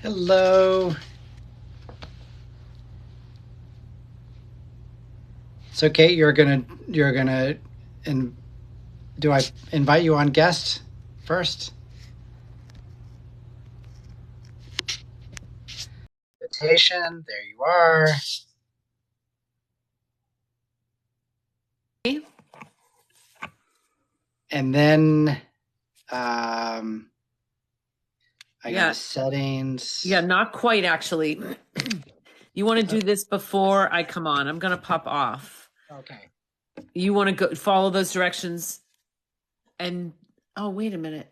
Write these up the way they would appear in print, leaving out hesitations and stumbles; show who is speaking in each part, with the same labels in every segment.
Speaker 1: Hello. So Kate, you're gonna and do I invite you on guest first? Invitation. There you are. And then um I go to
Speaker 2: Yeah,
Speaker 1: settings.
Speaker 2: not quite actually. You want to do this before I come on. I'm going to pop off.
Speaker 1: Okay.
Speaker 2: You want to go follow those directions and oh, wait a minute.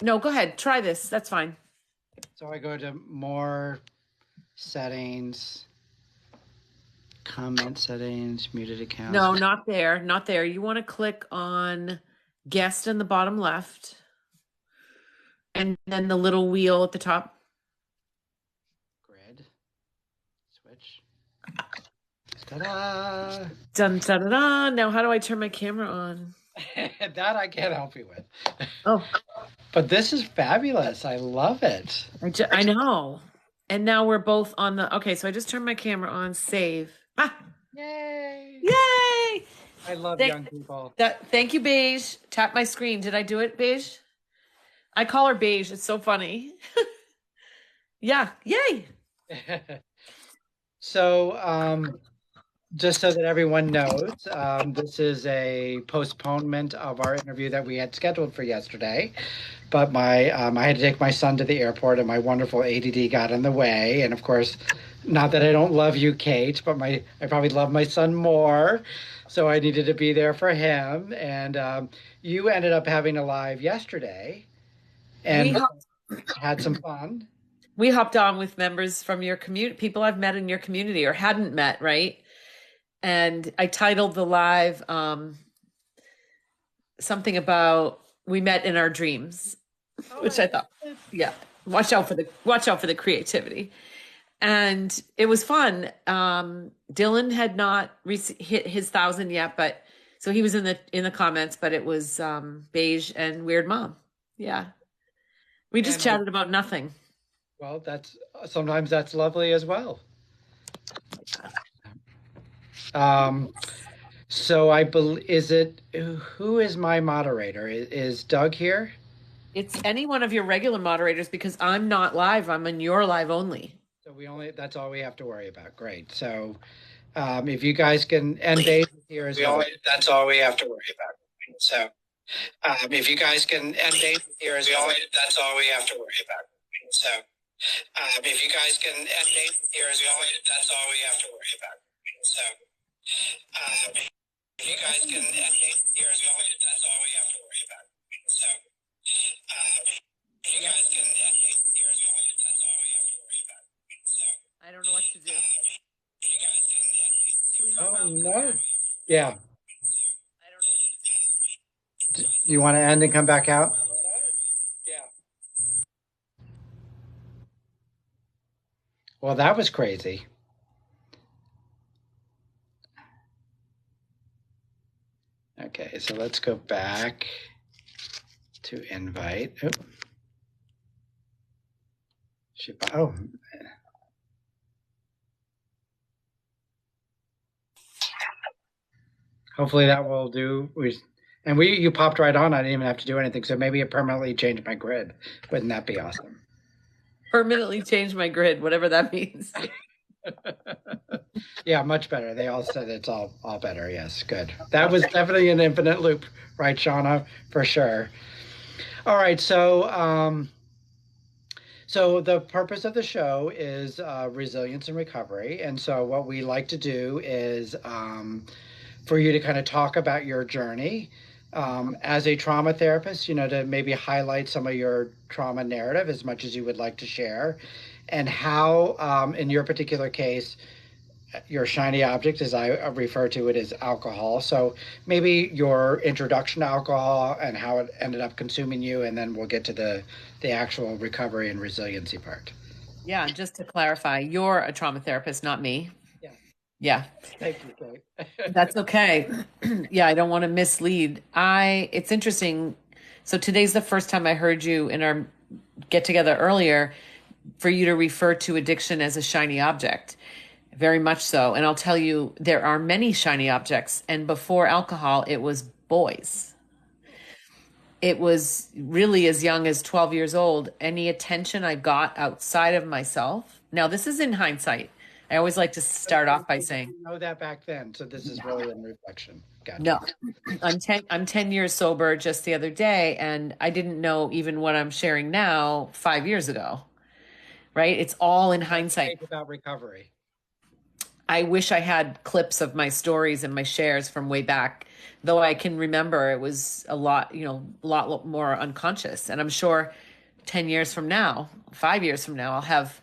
Speaker 2: No, go ahead. Try this. That's fine.
Speaker 1: So I go to more settings, comment settings, muted accounts.
Speaker 2: No, not there. Not there. You want to click on guest in the bottom left and then the little wheel at the top.
Speaker 1: Grid. Switch. Ta-da!
Speaker 2: Dun dun dun, dun. Now, how do I turn my camera on?
Speaker 1: That I can't help you with.
Speaker 2: Oh,
Speaker 1: But this is fabulous. I love it.
Speaker 2: I know. And now we're both on the. Okay, so I just turned my camera on. Save. Ah,
Speaker 1: Yay!
Speaker 2: yay!
Speaker 1: I love
Speaker 2: Thank,
Speaker 1: young people.
Speaker 2: thank you, Beige. Tap my screen. Did I do it, Beige? I call her Beige. It's so funny. Yeah. Yay.
Speaker 1: So, just so that everyone knows, this is a postponement of our interview that we had scheduled for yesterday. But I had to take my son to the airport, and my wonderful ADD got in the way. And of course, not that I don't love you, Kate, but I probably love my son more. So I needed to be there for him. And you ended up having a live yesterday
Speaker 2: We
Speaker 1: and
Speaker 2: hopped,
Speaker 1: had some fun.
Speaker 2: we hopped on with members from your community, people I've met in your community or hadn't met, right? And I titled the live something about we met in our dreams, which I thought, yeah, watch out for the creativity. And it was fun. Dylan had not hit his 1,000 yet, but so he was in the comments. But it was Beige and Weird Mom. Yeah, we just
Speaker 1: And
Speaker 2: chatted about nothing.
Speaker 1: well, that's sometimes that's lovely as well. Um, so I believe is it who is my moderator? Is Doug here?
Speaker 2: It's any one of your regular moderators because I'm not live. I'm in your live only.
Speaker 1: So that's all we have to worry about. Great. So if you guys can, and Dave is here as well. That's all we have to worry about. So if you guys can, and Dave is here as well. That's all we have to worry about. So if you guys can, and Dave is here as well. That's all we have to worry about. So if you guys can, and Dave is here as well. That's all we have to worry about. So if you guys can, and Dave is here as well. That's all we have to worry about. So
Speaker 2: I don't know what to do.
Speaker 1: if you guys can, and Dave is here as well.
Speaker 2: Oh
Speaker 1: No. Yeah.
Speaker 2: I don't know.
Speaker 1: Do you want to end and come back out? Yeah. Well, that was crazy. Okay, so let's go back to invite. Oh, oh. Hopefully that will do. You popped right on. I didn't even have to do anything. So maybe it permanently changed my grid. Wouldn't that be awesome?
Speaker 2: Permanently change my grid, whatever that means.
Speaker 1: Yeah, much better. They all said it's all better. Yes, good. That was definitely an infinite loop, right, Shauna? For sure. All right, so the purpose of the show is resilience and recovery, and so what we like to do is for you to kind of talk about your journey as a trauma therapist, to maybe highlight some of your trauma narrative as much as you would like to share, and how, in your particular case, your shiny object, as I refer to it, is alcohol. So maybe your introduction to alcohol and how it ended up consuming you, and then we'll get to the actual recovery and resiliency part.
Speaker 2: Yeah, just to clarify, you're a trauma therapist, not me.
Speaker 1: Yeah.
Speaker 2: Yeah.
Speaker 1: Thank you, Kate.
Speaker 2: That's okay. Yeah, I don't want to mislead. It's interesting. So today's the first time I heard you in our get together earlier. for you to refer to addiction as a shiny object. Very much so. And I'll tell you, there are many shiny objects. And before alcohol, it was boys. It was really as young as 12 years old. Any attention I got outside of myself. Now, this is in hindsight. I always like to start off by saying,
Speaker 1: You know that back then, so this is really in reflection. Gotcha.
Speaker 2: no, I'm 10 years sober just the other day, and I didn't know even what I'm sharing now 5 years ago, right? It's all in hindsight.
Speaker 1: About recovery.
Speaker 2: I wish I had clips of my stories and my shares from way back, though I can remember it was a lot, a lot more unconscious. And I'm sure 10 years from now, 5 years from now, I'll have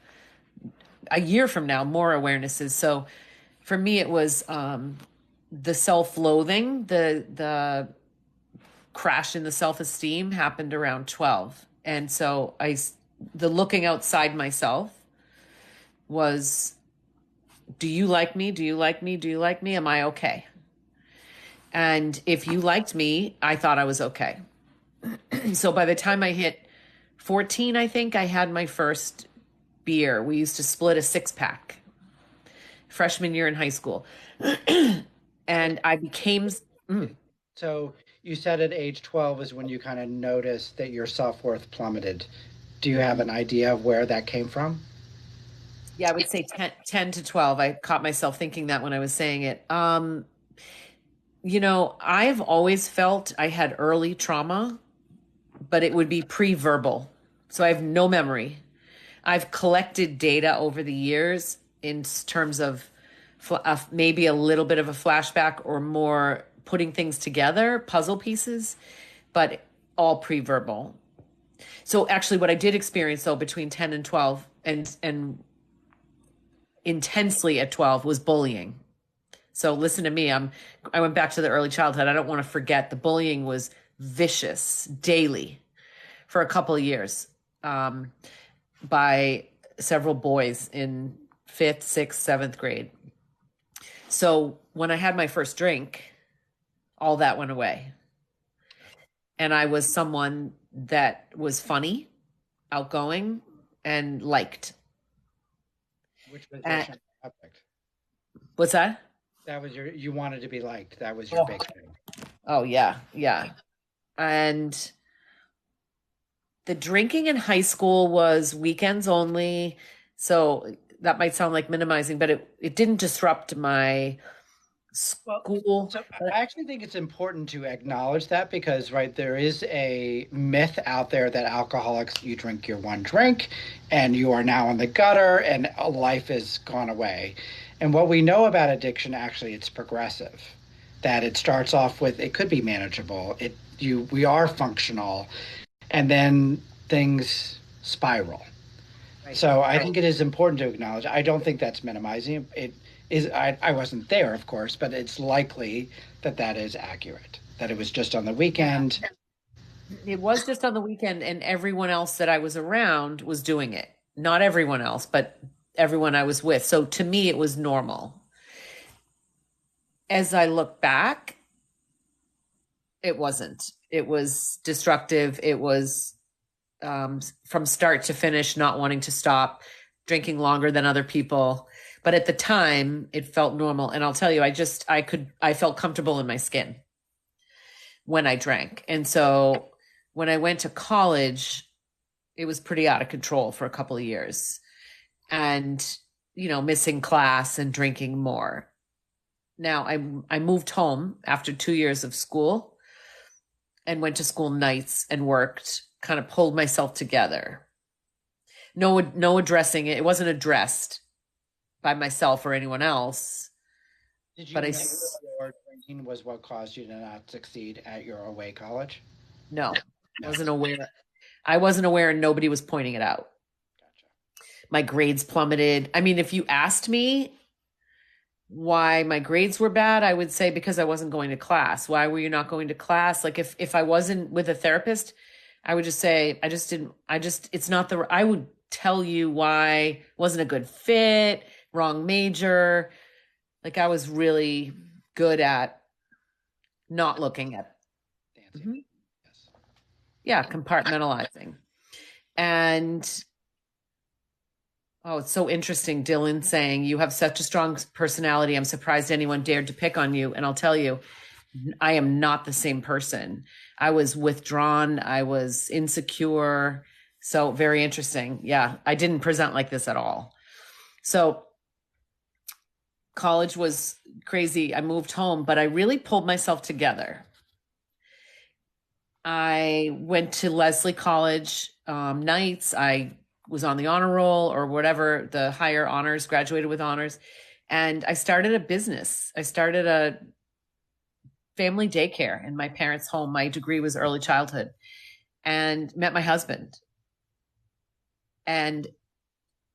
Speaker 2: a year from now more awarenesses. So for me, it was the self-loathing, the crash in the self-esteem happened around 12. And so the looking outside myself was, do you like me? Do you like me? Do you like me? Am I okay? And if you liked me, I thought I was okay. So by the time I hit 14, I think I had my first beer. We used to split a 6-pack freshman year in high school. And I became.
Speaker 1: So you said at age 12 is when you kind of noticed that your self-worth plummeted. Do you have an idea of where that came from?
Speaker 2: Yeah, I would say 10 to 12. I caught myself thinking that when I was saying it. I've always felt I had early trauma, but it would be pre-verbal. So I have no memory. I've collected data over the years in terms of maybe a little bit of a flashback or more putting things together, puzzle pieces, but all pre-verbal. So actually what I did experience though between 10 and 12 and intensely at 12 was bullying. So listen to me, I went back to the early childhood. I don't want to forget the bullying was vicious daily for a couple of years by several boys in 5th, 6th, 7th grade. So when I had my first drink, all that went away. And I was someone that was funny, outgoing, and liked.
Speaker 1: Which was your subject?
Speaker 2: What's that?
Speaker 1: That was you wanted to be liked. That was your big thing.
Speaker 2: Oh, yeah. Yeah. And the drinking in high school was weekends only. So that might sound like minimizing, but it didn't disrupt my school.
Speaker 1: So I actually think it's important to acknowledge that because, right, there is a myth out there that alcoholics, you drink your one drink and you are now in the gutter and life has gone away. And what we know about addiction, actually, it's progressive. That it starts off with, it could be manageable. We are functional, and then things spiral. Right. So I think it is important to acknowledge. I don't think that's minimizing. It is. I wasn't there, of course, but it's likely that is accurate. That it was just on the weekend.
Speaker 2: It was just on the weekend, and everyone else that I was around was doing it. Not everyone else, but everyone I was with. So to me, it was normal. As I look back, it wasn't. It was destructive. It was from start to finish, not wanting to stop, drinking longer than other people. But at the time, it felt normal. And I'll tell you, I felt comfortable in my skin when I drank. And so when I went to college, it was pretty out of control for a couple of years. And, missing class and drinking more. Now I moved home after 2 years of school and went to school nights and worked, kind of pulled myself together. No addressing it. It wasn't addressed by myself or anyone else.
Speaker 1: Did you know your drinking was what caused you to not succeed at your away college?
Speaker 2: No, I wasn't aware. I wasn't aware and nobody was pointing it out.
Speaker 1: Gotcha. My
Speaker 2: grades plummeted. I mean, if you asked me why my grades were bad, I would say because I wasn't going to class. Why were you not going to class? Like if I wasn't with a therapist, I would just say, I would tell you why it wasn't a good fit, wrong major. Like I was really good at not looking at
Speaker 1: dancing.
Speaker 2: Yes. Yeah, compartmentalizing. And Oh, it's so interesting. Dylan saying, you have such a strong personality. I'm surprised anyone dared to pick on you. And I'll tell you, I am not the same person. I was withdrawn. I was insecure. So very interesting. Yeah, I didn't present like this at all. So college was crazy. I moved home, but I really pulled myself together. I went to Lesley College nights. I was on the honor roll or whatever, the higher honors, graduated with honors. And I started a business. I started a family daycare in my parents' home. My degree was early childhood, and met my husband. And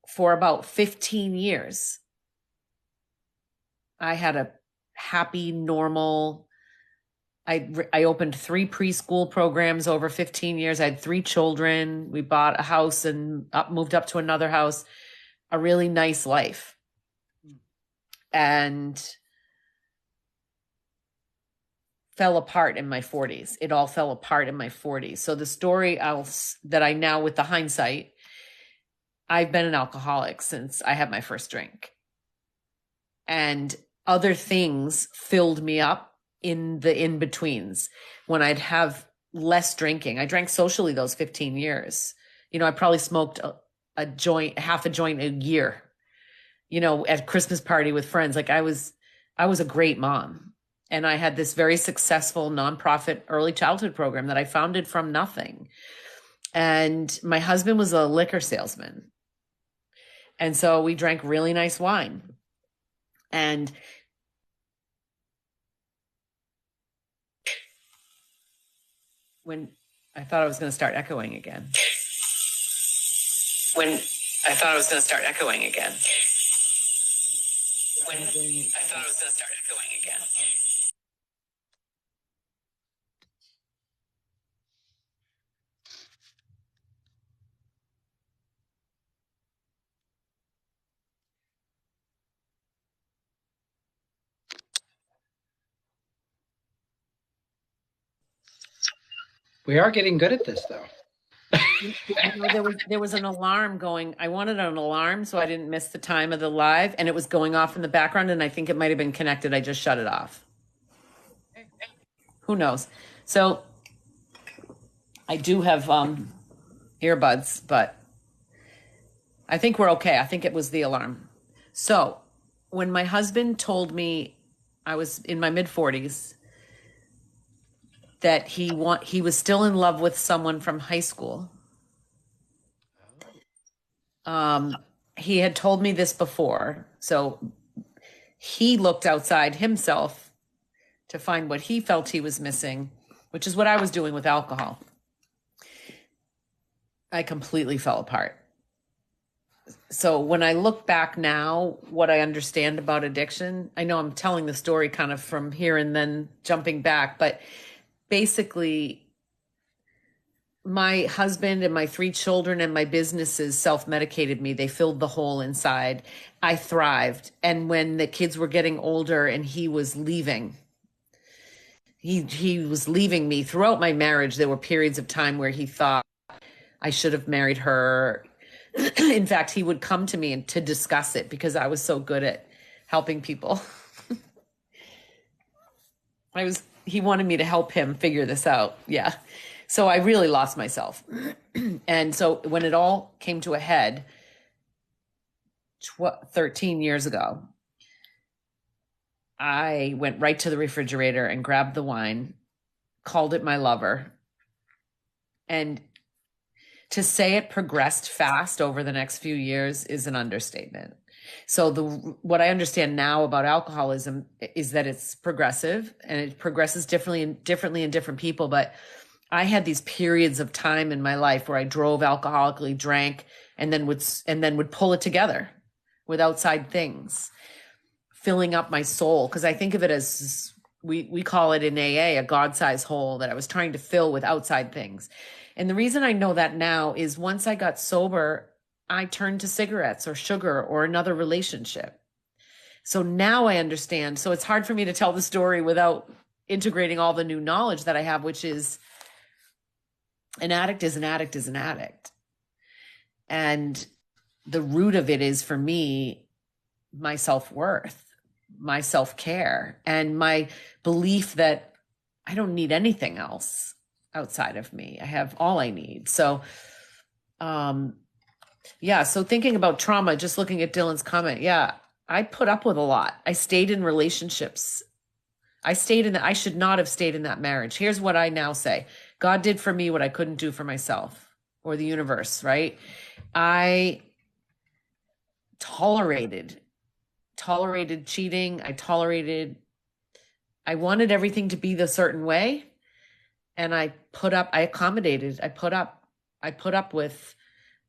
Speaker 2: for about 15 years, I had a happy, normal. I opened 3 preschool programs over 15 years. I had 3 children. We bought a house and moved up to another house. A really nice life. And fell apart in my 40s. It all fell apart in my 40s. So the story that I now, with the hindsight, I've been an alcoholic since I had my first drink. And other things filled me up in the in-betweens when I'd have less drinking. I drank socially those 15 years. I probably smoked a joint, half a joint a year, at Christmas party with friends. Like I was a great mom. And I had this very successful nonprofit early childhood program that I founded from nothing. And my husband was a liquor salesman. And so we drank really nice wine. And when I thought I was going to start echoing again. When I thought I was going to start echoing again.
Speaker 1: We are getting good at this, though.
Speaker 2: There was an alarm going. I wanted an alarm so I didn't miss the time of the live, and it was going off in the background, and I think it might have been connected. I just shut it off. Who knows? So I do have earbuds, but I think we're okay. I think it was the alarm. So when my husband told me, I was in my mid-40s, that he was still in love with someone from high school. He had told me this before. So he looked outside himself to find what he felt he was missing, which is what I was doing with alcohol. I completely fell apart. So when I look back now, what I understand about addiction, I know I'm telling the story kind of from here and then jumping back, but basically my husband and my 3 children and my businesses self-medicated me. They filled the hole inside. I thrived. And when the kids were getting older and he was leaving, he was leaving me throughout my marriage. There were periods of time where he thought I should have married her. In fact, he would come to me to discuss it because I was so good at helping people. He wanted me to help him figure this out. Yeah. So I really lost myself. And so when it all came to a head 13 years ago, I went right to the refrigerator and grabbed the wine, called it my lover. And to say it progressed fast over the next few years is an understatement. So what I understand now about alcoholism is that it's progressive and it progresses differently in different people. But I had these periods of time in my life where I drove alcoholically, drank, and then would pull it together with outside things, filling up my soul. Because I think of it as we call it in AA a God-sized hole that I was trying to fill with outside things. And the reason I know that now is once I got sober, I turned to cigarettes or sugar or another relationship. So now I understand. So it's hard for me to tell the story without integrating all the new knowledge that I have, which is an addict is an addict is an addict. And the root of it is, for me, my self-worth, my self-care, and my belief that I don't need anything else outside of me. I have all I need. So, yeah. So thinking about trauma, just looking at Dylan's comment, yeah, I put up with a lot. I stayed in relationships. I should not have stayed in that marriage. Here's what I now say. God did for me what I couldn't do for myself, or the universe, right? I tolerated cheating. I wanted everything to be the certain way. And I accommodated, I put up with,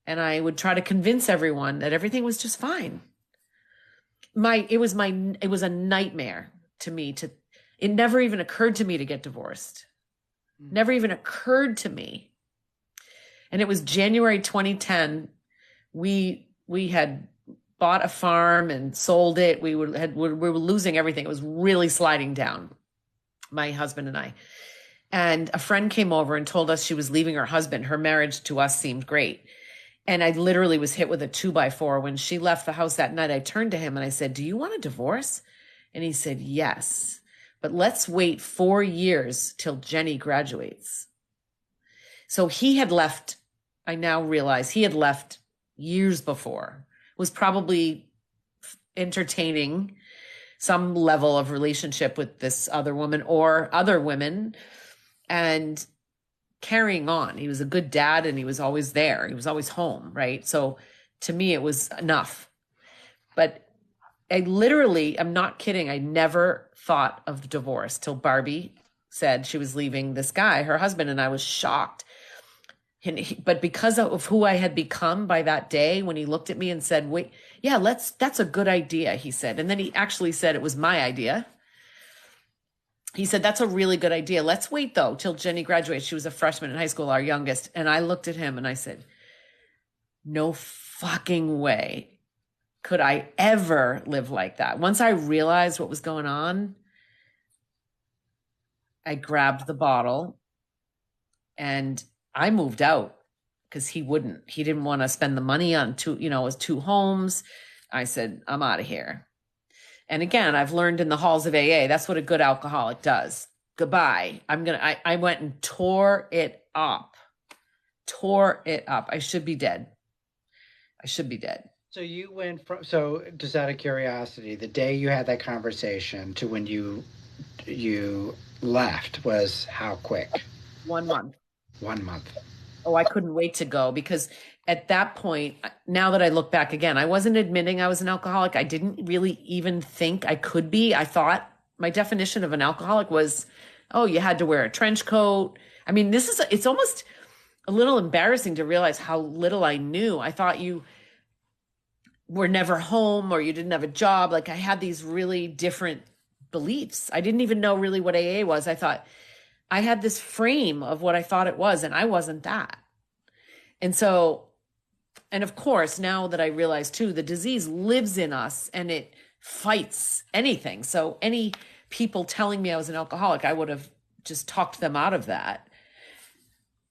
Speaker 2: and I would try to convince everyone that everything was just fine. It was a nightmare to me it never even occurred to me to get divorced. Never even occurred to me. And it was January 2010. We had bought a farm and sold it. We were losing everything. It was really sliding down, my husband and I. And a friend came over and told us she was leaving her husband. Her marriage to us seemed great. And I literally was hit with a 2x4. When she left the house that night, I turned to him and I said, "Do you want a divorce?" And he said, "Yes, but let's wait 4 years till Jenny graduates." So he had left. I now realize he had left years before, was probably entertaining some level of relationship with this other woman or other women, and carrying on. He was a good dad and he was always there. He was always home, right? So to me, it was enough. But I'm not kidding, I never thought of divorce till Barbie said she was leaving this guy, her husband, and I was shocked. But because of who I had become by that day, when he looked at me and said, "Wait, yeah, that's a good idea," he said. And then he actually said it was my idea. He said, "That's a really good idea. Let's wait though till Jenny graduates." She was a freshman in high school, our youngest. And I looked at him and I said, no fucking way could I ever live like that. Once I realized what was going on, I grabbed the bottle and I moved out because he didn't want to spend the money on it was 2 homes. I said, "I'm out of here." And again, I've learned in the halls of AA, that's what a good alcoholic does. Goodbye. I went and tore it up. I should be dead.
Speaker 1: So you went from, so just out of curiosity, the day you had that conversation to when you left was how quick?
Speaker 2: 1 month.
Speaker 1: 1 month.
Speaker 2: Oh, I couldn't wait to go, because at that point, now that I look back again, I wasn't admitting I was an alcoholic. I didn't really even think I could be. I thought my definition of an alcoholic was, oh, you had to wear a trench coat. I mean, it's almost a little embarrassing to realize how little I knew. I thought you were never home or you didn't have a job. Like, I had these really different beliefs. I didn't even know really what AA was. I thought I had this frame of what I thought it was, and I wasn't that. And of course, now that I realize too, the disease lives in us and it fights anything. So any people telling me I was an alcoholic, I would have just talked them out of that.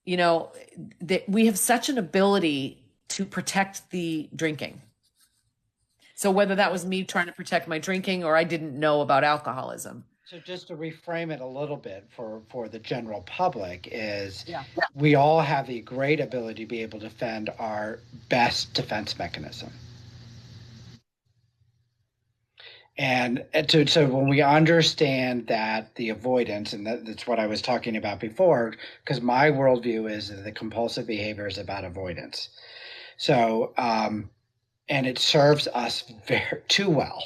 Speaker 2: That we have such an ability to protect the drinking. So whether that was me trying to protect my drinking or I didn't know about alcoholism.
Speaker 1: So just to reframe it a little bit for the general public is, we all have the great ability to be able to defend our best defense mechanism. And so when we understand that the avoidance, and that's what I was talking about before, because my worldview is that the compulsive behavior is about avoidance. So, and it serves us too well,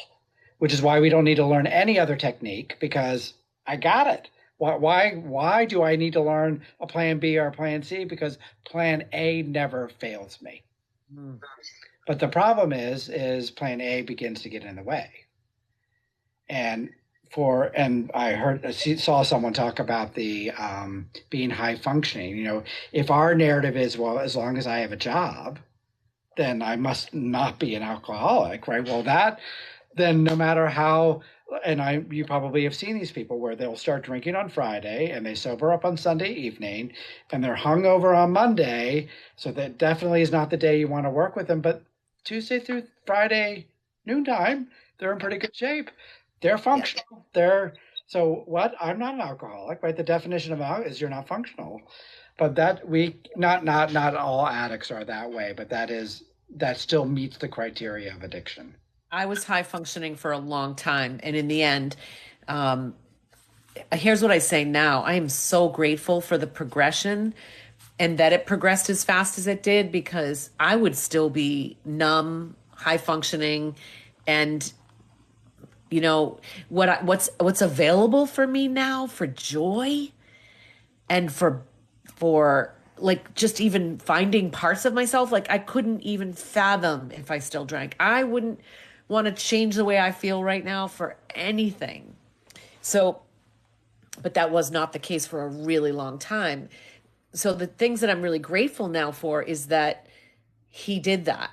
Speaker 1: which is why we don't need to learn any other technique, because I got it. Why do I need to learn a plan B or a plan C? Because plan A never fails me. Mm. But the problem is plan A begins to get in the way. And I saw someone talk about the being high functioning. If our narrative is, well, as long as I have a job, then I must not be an alcoholic, right? Well, then no matter how, and you probably have seen these people where they'll start drinking on Friday and they sober up on Sunday evening and they're hungover on Monday. So that definitely is not the day you want to work with them. But Tuesday through Friday noontime, they're in pretty good shape. They're
Speaker 2: Yeah.
Speaker 1: functional. They're so what? I'm not an alcoholic, right? The definition of alcohol is you're not functional. But that we not all addicts are that way, but that still meets the criteria of addiction.
Speaker 2: I was high functioning for a long time. And in the end, um, here's what I say now. I am so grateful for the progression and that it progressed as fast as it did, because I would still be numb, high functioning, and what's available for me now for joy and for like just even finding parts of myself, like I couldn't even fathom if I still drank. I wouldn't want to change the way I feel right now for anything. So, but that was not the case for a really long time. So the things that I'm really grateful now for is that he did that,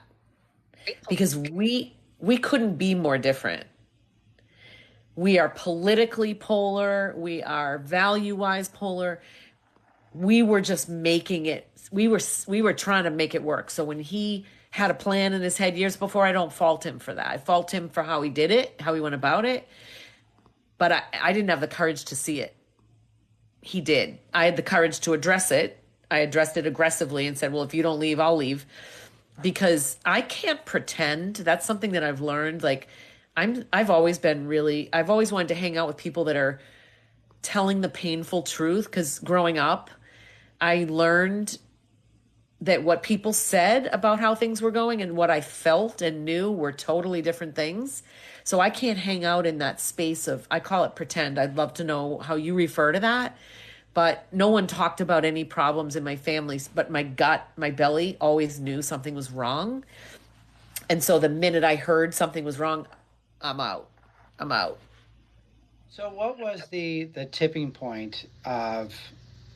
Speaker 2: because we couldn't be more different. We are politically polar, we are value-wise polar. We were just making it, we were trying to make it work. So when he had a plan in his head years before, I don't fault him for that. I fault him for how he did it, how he went about it. But I didn't have the courage to see it. He did. I had the courage to address it. I addressed it aggressively and said, well, if you don't leave, I'll leave. Because I can't pretend. That's something that I've learned. Like, I've always wanted to hang out with people that are telling the painful truth. Because growing up, I learned that what people said about how things were going and what I felt and knew were totally different things. So I can't hang out in that space of, I call it pretend. I'd love to know how you refer to that. But no one talked about any problems in my family, but my gut, my belly always knew something was wrong. And so the minute I heard something was wrong, I'm out. I'm out.
Speaker 1: So, what was the tipping point of,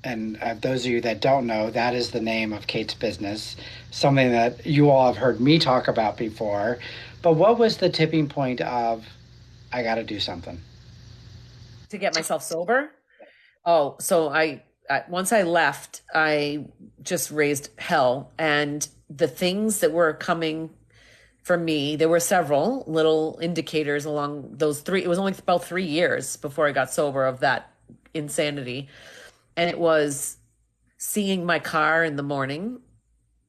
Speaker 1: and those of you that don't know, that is the name of Kate's business, something that you all have heard me talk about before. But what was the tipping point of, I got to do something?
Speaker 2: To get myself sober. Oh, so once I left, I just raised hell. And the things that were coming for me, there were several little indicators along those three. It was only about 3 years before I got sober of that insanity. And it was seeing my car in the morning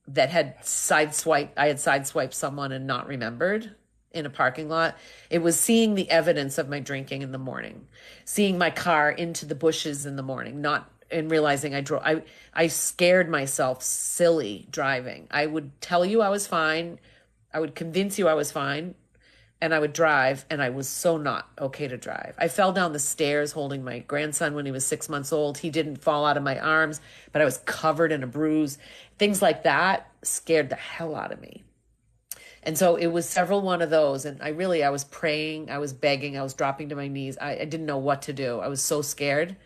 Speaker 2: that I had sideswiped someone and not remembered in a parking lot. It was seeing the evidence of my drinking in the morning, seeing my car into the bushes in the morning, not and realizing I drove. I scared myself silly driving. I would tell you I was fine. I would convince you I was fine, and I would drive, and I was so not okay to drive. I fell down the stairs holding my grandson when he was 6 months old. He didn't fall out of my arms, but I was covered in a bruise. Things like that scared the hell out of me. And so it was several one of those. And I was praying, I was begging, I was dropping to my knees. I didn't know what to do. I was so scared.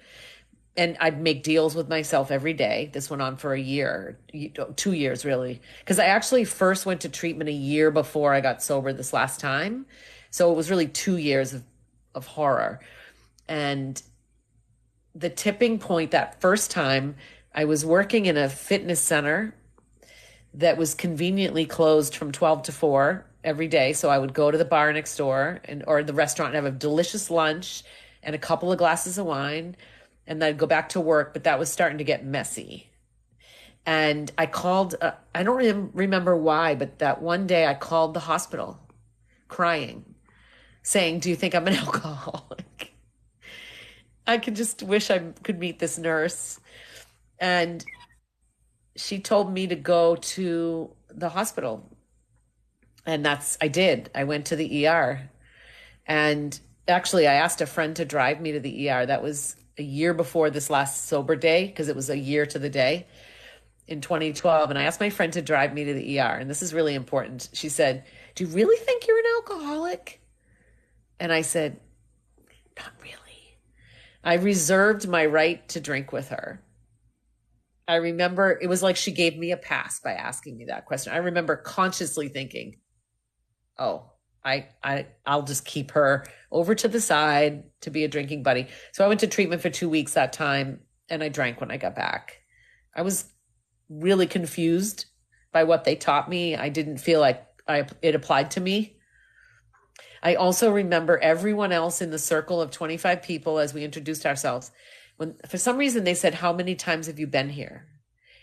Speaker 2: And I'd make deals with myself every day. This went on for a year, 2 years really. Because I actually first went to treatment a year before I got sober this last time. So it was really 2 years of horror. And the tipping point that first time, I was working in a fitness center that was conveniently closed from 12 to 4 every day. So I would go to the bar next door or the restaurant and have a delicious lunch and a couple of glasses of wine. And then I'd go back to work, but that was starting to get messy. And I called, I don't remember why, but that one day I called the hospital crying, saying, do you think I'm an alcoholic? I could just wish I could meet this nurse. And she told me to go to the hospital. And I did. I went to the ER. And actually, I asked a friend to drive me to the ER. That was a year before this last sober day, because it was a year to the day in 2012. And I asked my friend to drive me to the ER. And this is really important. She said, do you really think you're an alcoholic? And I said, not really. I reserved my right to drink with her. I remember it was like she gave me a pass by asking me that question. I remember consciously thinking, oh, I'll just keep her over to the side to be a drinking buddy. So I went to treatment for 2 weeks that time, and I drank when I got back. I was really confused by what they taught me. I didn't feel like it applied to me. I also remember everyone else in the circle of 25 people as we introduced ourselves. When for some reason they said, "How many times have you been here?"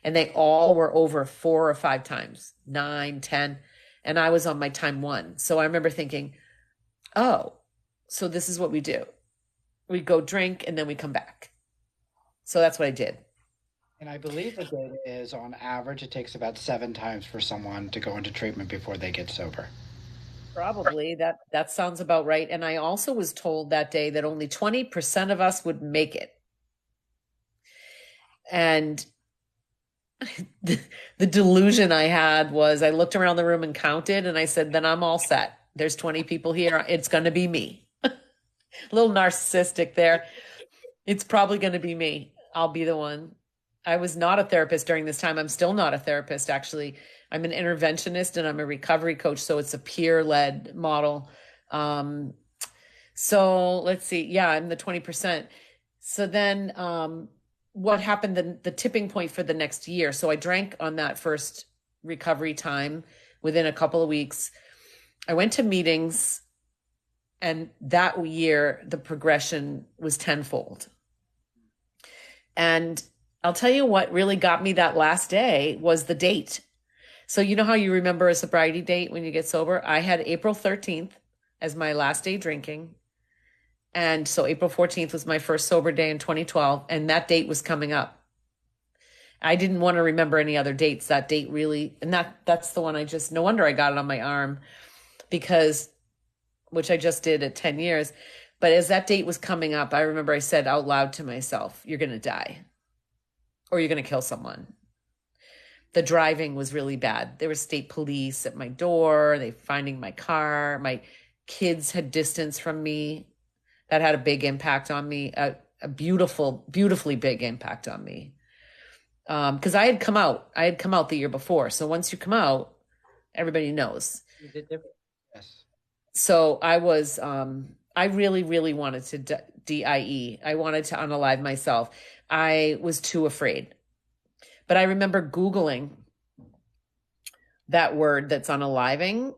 Speaker 2: And they all were over 4 or 5 times, 9, 10. And I was on my time 1. So I remember thinking, oh, so this is what we do. We go drink and then we come back. So that's what I did.
Speaker 1: And I believe the data is on average, it takes about 7 times for someone to go into treatment before they get sober.
Speaker 2: Probably that sounds about right. And I also was told that day that only 20% of us would make it. And the delusion I had was I looked around the room and counted and I said, then I'm all set. There's 20 people here. It's going to be me. A little narcissistic there. It's probably going to be me. I'll be the one. I was not a therapist during this time. I'm still not a therapist, actually. I'm an interventionist and I'm a recovery coach. So it's a peer-led model. So let's see. Yeah, I'm the 20%. So then what happened, the tipping point for the next year? So I drank on that first recovery time within a couple of weeks. I went to meetings, and that year the progression was tenfold. And I'll tell you what really got me that last day was the date. So you know how you remember a sobriety date when you get sober? I had April 13th as my last day drinking. And so April 14th was my first sober day in 2012. And that date was coming up. I didn't want to remember any other dates. That date really, and that's the one no wonder I got it on my arm, because, which I just did at 10 years. But as that date was coming up, I remember I said out loud to myself, you're going to die or you're going to kill someone. The driving was really bad. There was state police at my door. They finding my car. My kids had distance from me. That had a big impact on me, a beautifully big impact on me. Because I had come out the year before. So once you come out, everybody knows.
Speaker 1: Yes.
Speaker 2: So I was, I really, really wanted to DIE. I wanted to unalive myself. I was too afraid. But I remember Googling that word that's unaliving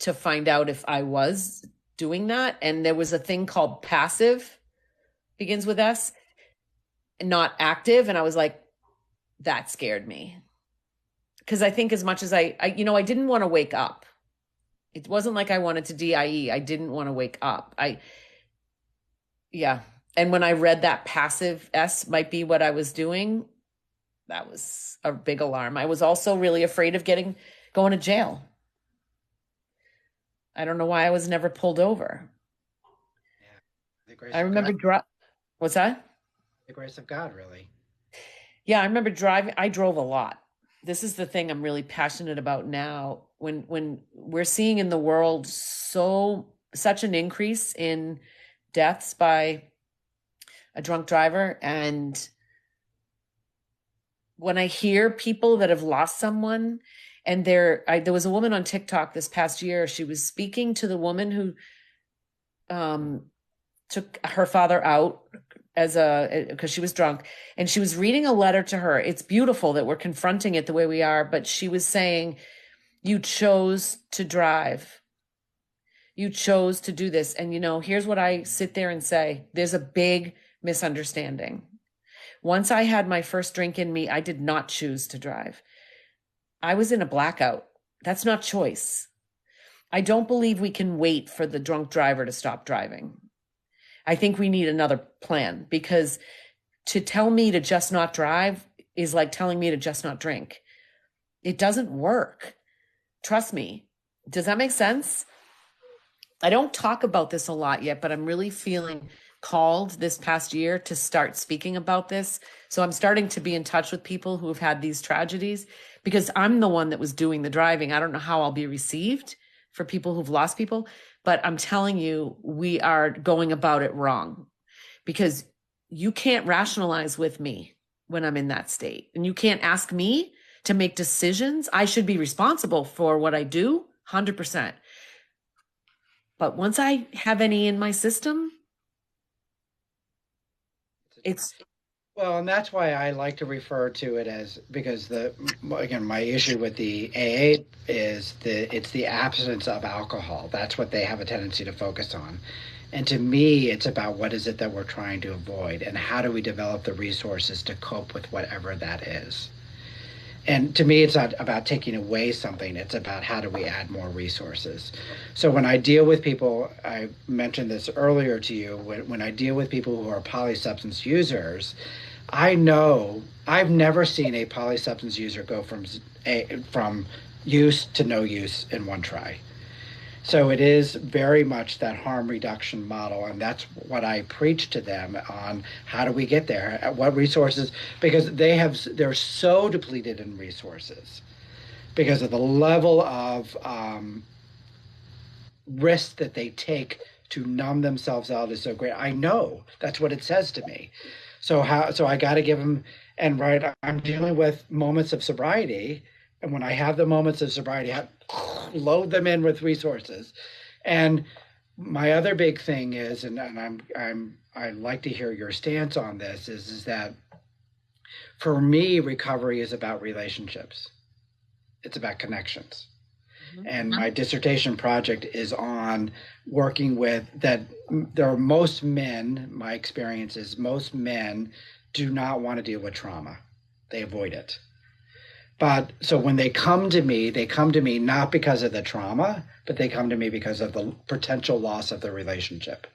Speaker 2: to find out if I was doing that. And there was a thing called passive, begins with S, not active. And I was like, that scared me. Because I think as much as I didn't want to wake up. It wasn't like I wanted to DIE. I didn't want to wake up. And when I read that passive S might be what I was doing, that was a big alarm. I was also really afraid of going to jail. I don't know why I was never pulled over.
Speaker 1: Yeah.
Speaker 2: I remember what's that?
Speaker 1: The grace of God, really.
Speaker 2: Yeah, I remember driving. I drove a lot. This is the thing I'm really passionate about now. When we're seeing in the world such an increase in deaths by a drunk driver, and when I hear people that have lost someone, and there was a woman on TikTok this past year. She was speaking to the woman who took her father out because she was drunk, and she was reading a letter to her. It's beautiful that we're confronting it the way we are, but she was saying, you chose to drive. You chose to do this. And here's what I sit there and say. There's a big misunderstanding. Once I had my first drink in me, I did not choose to drive. I was in a blackout. That's not choice. I don't believe we can wait for the drunk driver to stop driving. I think we need another plan, because to tell me to just not drive is like telling me to just not drink. It doesn't work. Trust me. Does that make sense? I don't talk about this a lot yet, but I'm really feeling called this past year to start speaking about this. So I'm starting to be in touch with people who have had these tragedies, because I'm the one that was doing the driving. I don't know how I'll be received for people who've lost people, but I'm telling you, we are going about it wrong, because you can't rationalize with me when I'm in that state, and you can't ask me to make decisions. I should be responsible for what I do, 100%. But once I have any in my system, it's
Speaker 1: Well, and that's why I like to refer to it as, because again, my issue with the AA is it's the absence of alcohol. That's what they have a tendency to focus on. And to me, it's about what is it that we're trying to avoid, and how do we develop the resources to cope with whatever that is. And to me, it's not about taking away something, it's about how do we add more resources. So when I deal with people, I mentioned this earlier to you, when I deal with people who are polysubstance users, I know I've never seen a polysubstance user go from use to no use in one try. So it is very much that harm reduction model, and that's what I preach to them on. How do we get there? What resources? Because they're so depleted in resources because of the level of risk that they take to numb themselves out is so great. I know that's what it says to me. So I got to give them, and right, I'm dealing with moments of sobriety, and when I have the moments of sobriety, I load them in with resources. And my other big thing is, and I like to hear your stance on this, is that for me, recovery is about relationships. It's about connections. And my dissertation project is on working with that. There are most men, my experience is most men do not want to deal with trauma. They avoid it. But so when they come to me not because of the trauma, but they come to me because of the potential loss of the relationship.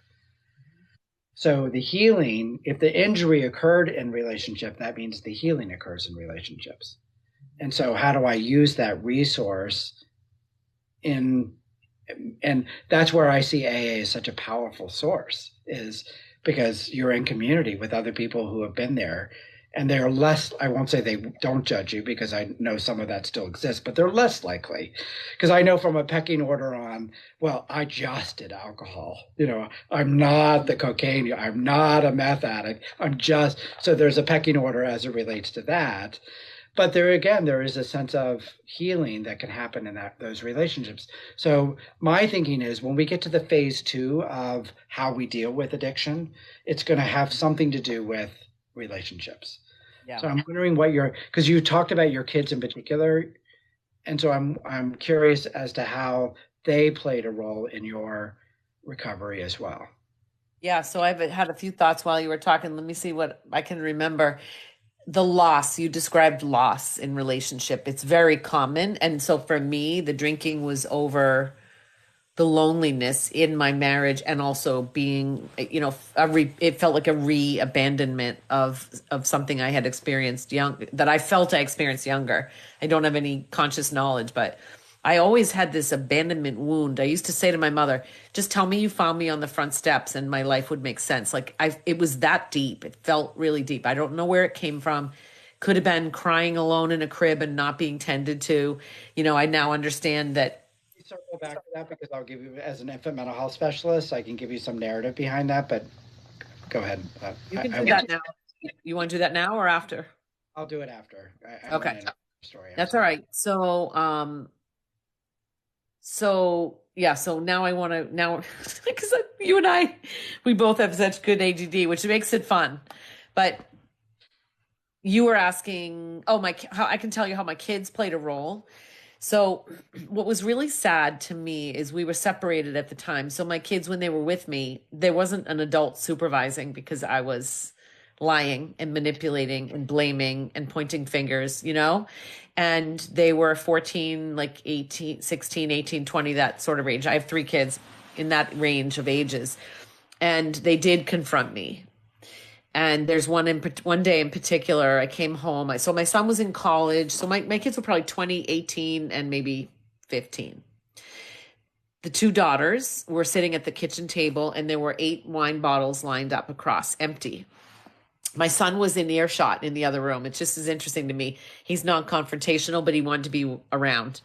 Speaker 1: So the healing, if the injury occurred in relationship, that means the healing occurs in relationships. And so how do I use that resource in, and that's where I see AA as such a powerful source, is because you're in community with other people who have been there, and they're less, I won't say they don't judge you, because I know some of that still exists, but they're less likely. Because I know from a pecking order on, well, I just did alcohol. I'm not the cocaine, I'm not a meth addict. So there's a pecking order as it relates to that. But there is a sense of healing that can happen in those relationships. So my thinking is when we get to the phase 2 of how we deal with addiction, it's going to have something to do with relationships. Yeah. So I'm wondering because you talked about your kids in particular, and so I'm curious as to how they played a role in your recovery as well.
Speaker 2: Yeah, so I've had a few thoughts while you were talking. Let me see what I can remember. The loss, you described loss in relationship. It's very common. And so for me, the drinking was over the loneliness in my marriage, and also being, it felt like a re-abandonment of something I had experienced that I felt I experienced younger. I don't have any conscious knowledge, but I always had this abandonment wound. I used to say to my mother, just tell me you found me on the front steps and my life would make sense. Like it was that deep. It felt really deep. I don't know where it came from. Could have been crying alone in a crib and not being tended to. I now understand that.
Speaker 1: Circle back to that, because I'll give you, as an infant mental health specialist, I can give you some narrative behind that, but go ahead.
Speaker 2: You can do that now. You want to do that now or after?
Speaker 1: I'll do it after.
Speaker 2: Okay. Story. That's all right. So now I want to, because you and we both have such good ADD, which makes it fun. But you were asking, how I can tell you how my kids played a role. So what was really sad to me is we were separated at the time. So my kids, when they were with me, there wasn't an adult supervising, because I was lying and manipulating and blaming and pointing fingers, and they were 14, like 18, 16, 18, 20, that sort of range. I have 3 kids in that range of ages, and they did confront me. And there's one day in particular, I came home. So my son was in college. So my kids were probably 20, 18, and maybe 15. The 2 daughters were sitting at the kitchen table, and there were 8 wine bottles lined up across, empty. My son was in earshot in the other room. It's just as interesting to me. He's non-confrontational, but he wanted to be around.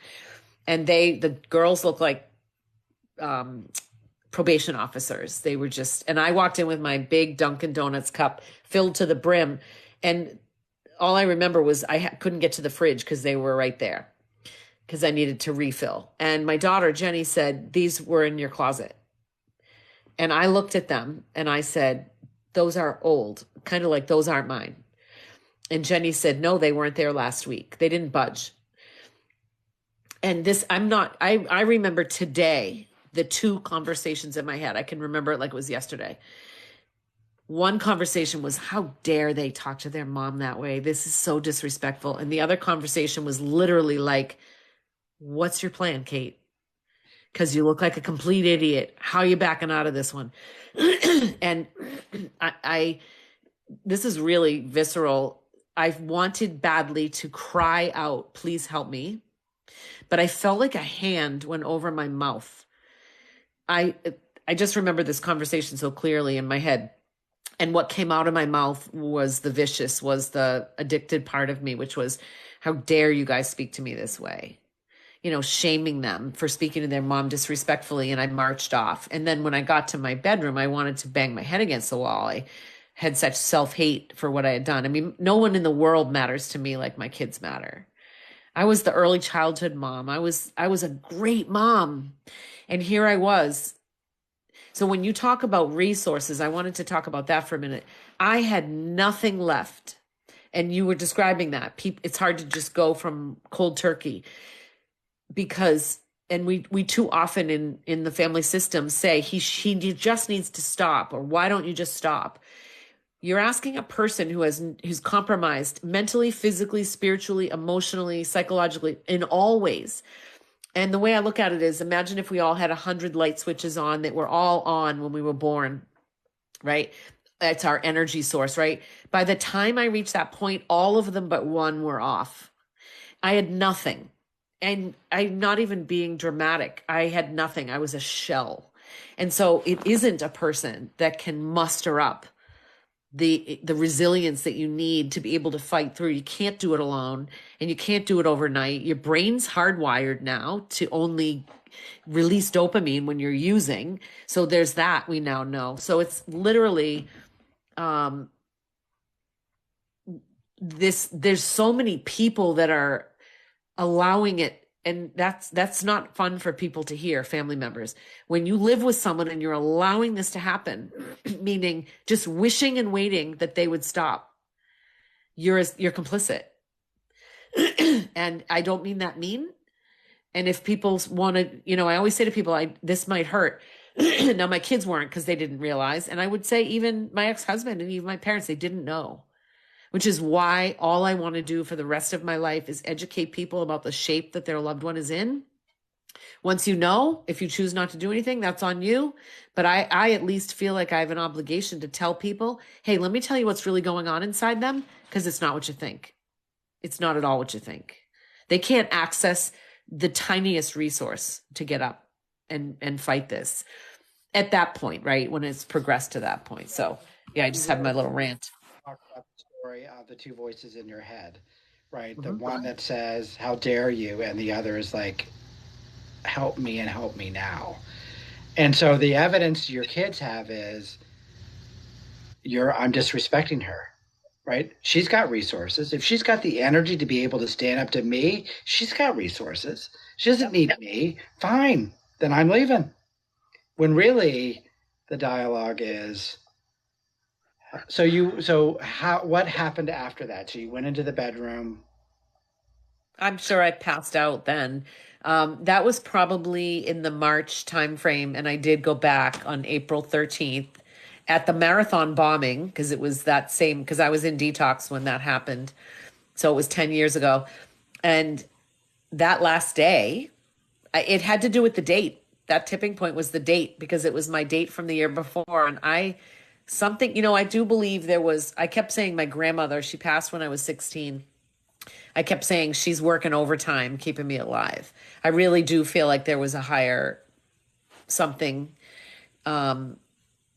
Speaker 2: And the girls look like probation officers. They were and I walked in with my big Dunkin' Donuts cup filled to the brim. And all I remember was I couldn't get to the fridge because they were right there, because I needed to refill. And my daughter, Jenny, said, these were in your closet. And I looked at them and I said, those are old, kind of like those aren't mine. And Jenny said, no, they weren't there last week. They didn't budge. And this, I remember today, the two conversations in my head. I can remember it like it was yesterday. One conversation was, how dare they talk to their mom that way? This is so disrespectful. And the other conversation was literally like, what's your plan, Kate? Because you look like a complete idiot. How are you backing out of this one? And I this is really visceral. I wanted badly to cry out, please help me. But I felt like a hand went over my mouth. I just remember this conversation so clearly in my head. And what came out of my mouth was the addicted part of me, which was, how dare you guys speak to me this way? You know, shaming them for speaking to their mom disrespectfully. And I marched off. And then when I got to my bedroom, I wanted to bang my head against the wall. I had such self-hate for what I had done. I mean, no one in the world matters to me like my kids matter. I was the early childhood mom. I was a great mom. And here I was. So when you talk about resources, I wanted to talk about that for a minute. I had nothing left. And you were describing that. It's hard to just go from cold turkey because, and we too often in the family system say he just needs to stop, or why don't you just stop? You're asking a person who's compromised mentally, physically, spiritually, emotionally, psychologically, in all ways. And the way I look at it is, imagine if we all had 100 light switches on that were all on when we were born, right? That's our energy source, right? By the time I reached that point, all of them but one were off. I had nothing. And I'm not even being dramatic. I had nothing. I was a shell. And so it isn't a person that can muster up the resilience that you need to be able to fight through. You can't do it alone, and you can't do it overnight. Your brain's hardwired now to only release dopamine when you're using. So there's that, we now know. So it's literally there's so many people that are allowing it. And that's not fun for people to hear, family members. When you live with someone and you're allowing this to happen, meaning just wishing and waiting that they would stop, you're complicit. And I don't mean that mean. And if people want to, I always say to people, this might hurt. Now my kids weren't, because they didn't realize. And I would say even my ex-husband and even my parents, they didn't know. Which is why all I want to do for the rest of my life is educate people about the shape that their loved one is in. Once you know, if you choose not to do anything, that's on you. But I at least feel like I have an obligation to tell people, hey, let me tell you what's really going on inside them, because it's not what you think. It's not at all what you think. They can't access the tiniest resource to get up and fight this at that point, right? When it's progressed to that point. So yeah, I just have my little rant.
Speaker 1: Talk about the story of the two voices in your head, right? Mm-hmm. The one that says, how dare you? And the other is like, help me and help me now. And so the evidence your kids have is I'm disrespecting her, right? She's got resources. If she's got the energy to be able to stand up to me, she's got resources. She doesn't need me. Fine, then I'm leaving. When really the dialogue is, what happened after that? So you went into the bedroom.
Speaker 2: I'm sure I passed out then. That was probably in the March timeframe. And I did go back on April 13th at the marathon bombing, because it was that same, because I was in detox when that happened. So it was 10 years ago. And that last day, it had to do with the date. That tipping point was the date, because it was my date from the year before. And I do believe I kept saying my grandmother, she passed when I was 16. I kept saying she's working overtime, keeping me alive. I really do feel like there was a higher something,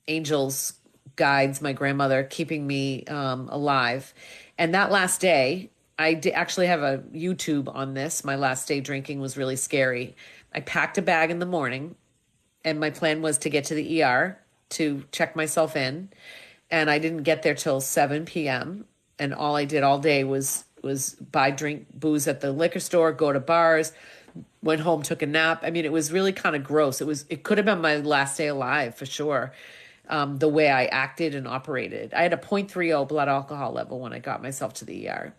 Speaker 2: angels, guides, my grandmother, keeping me alive. And that last day, I actually have a YouTube on this. My last day drinking was really scary. I packed a bag in the morning, and my plan was to get to the ER to check myself in. And I didn't get there till 7 p.m. And all I did all day was drink booze at the liquor store, go to bars, went home, took a nap. I mean, it was really kind of gross. It could have been my last day alive for sure. the way I acted and operated. I had a 0.30 blood alcohol level when I got myself to the ER.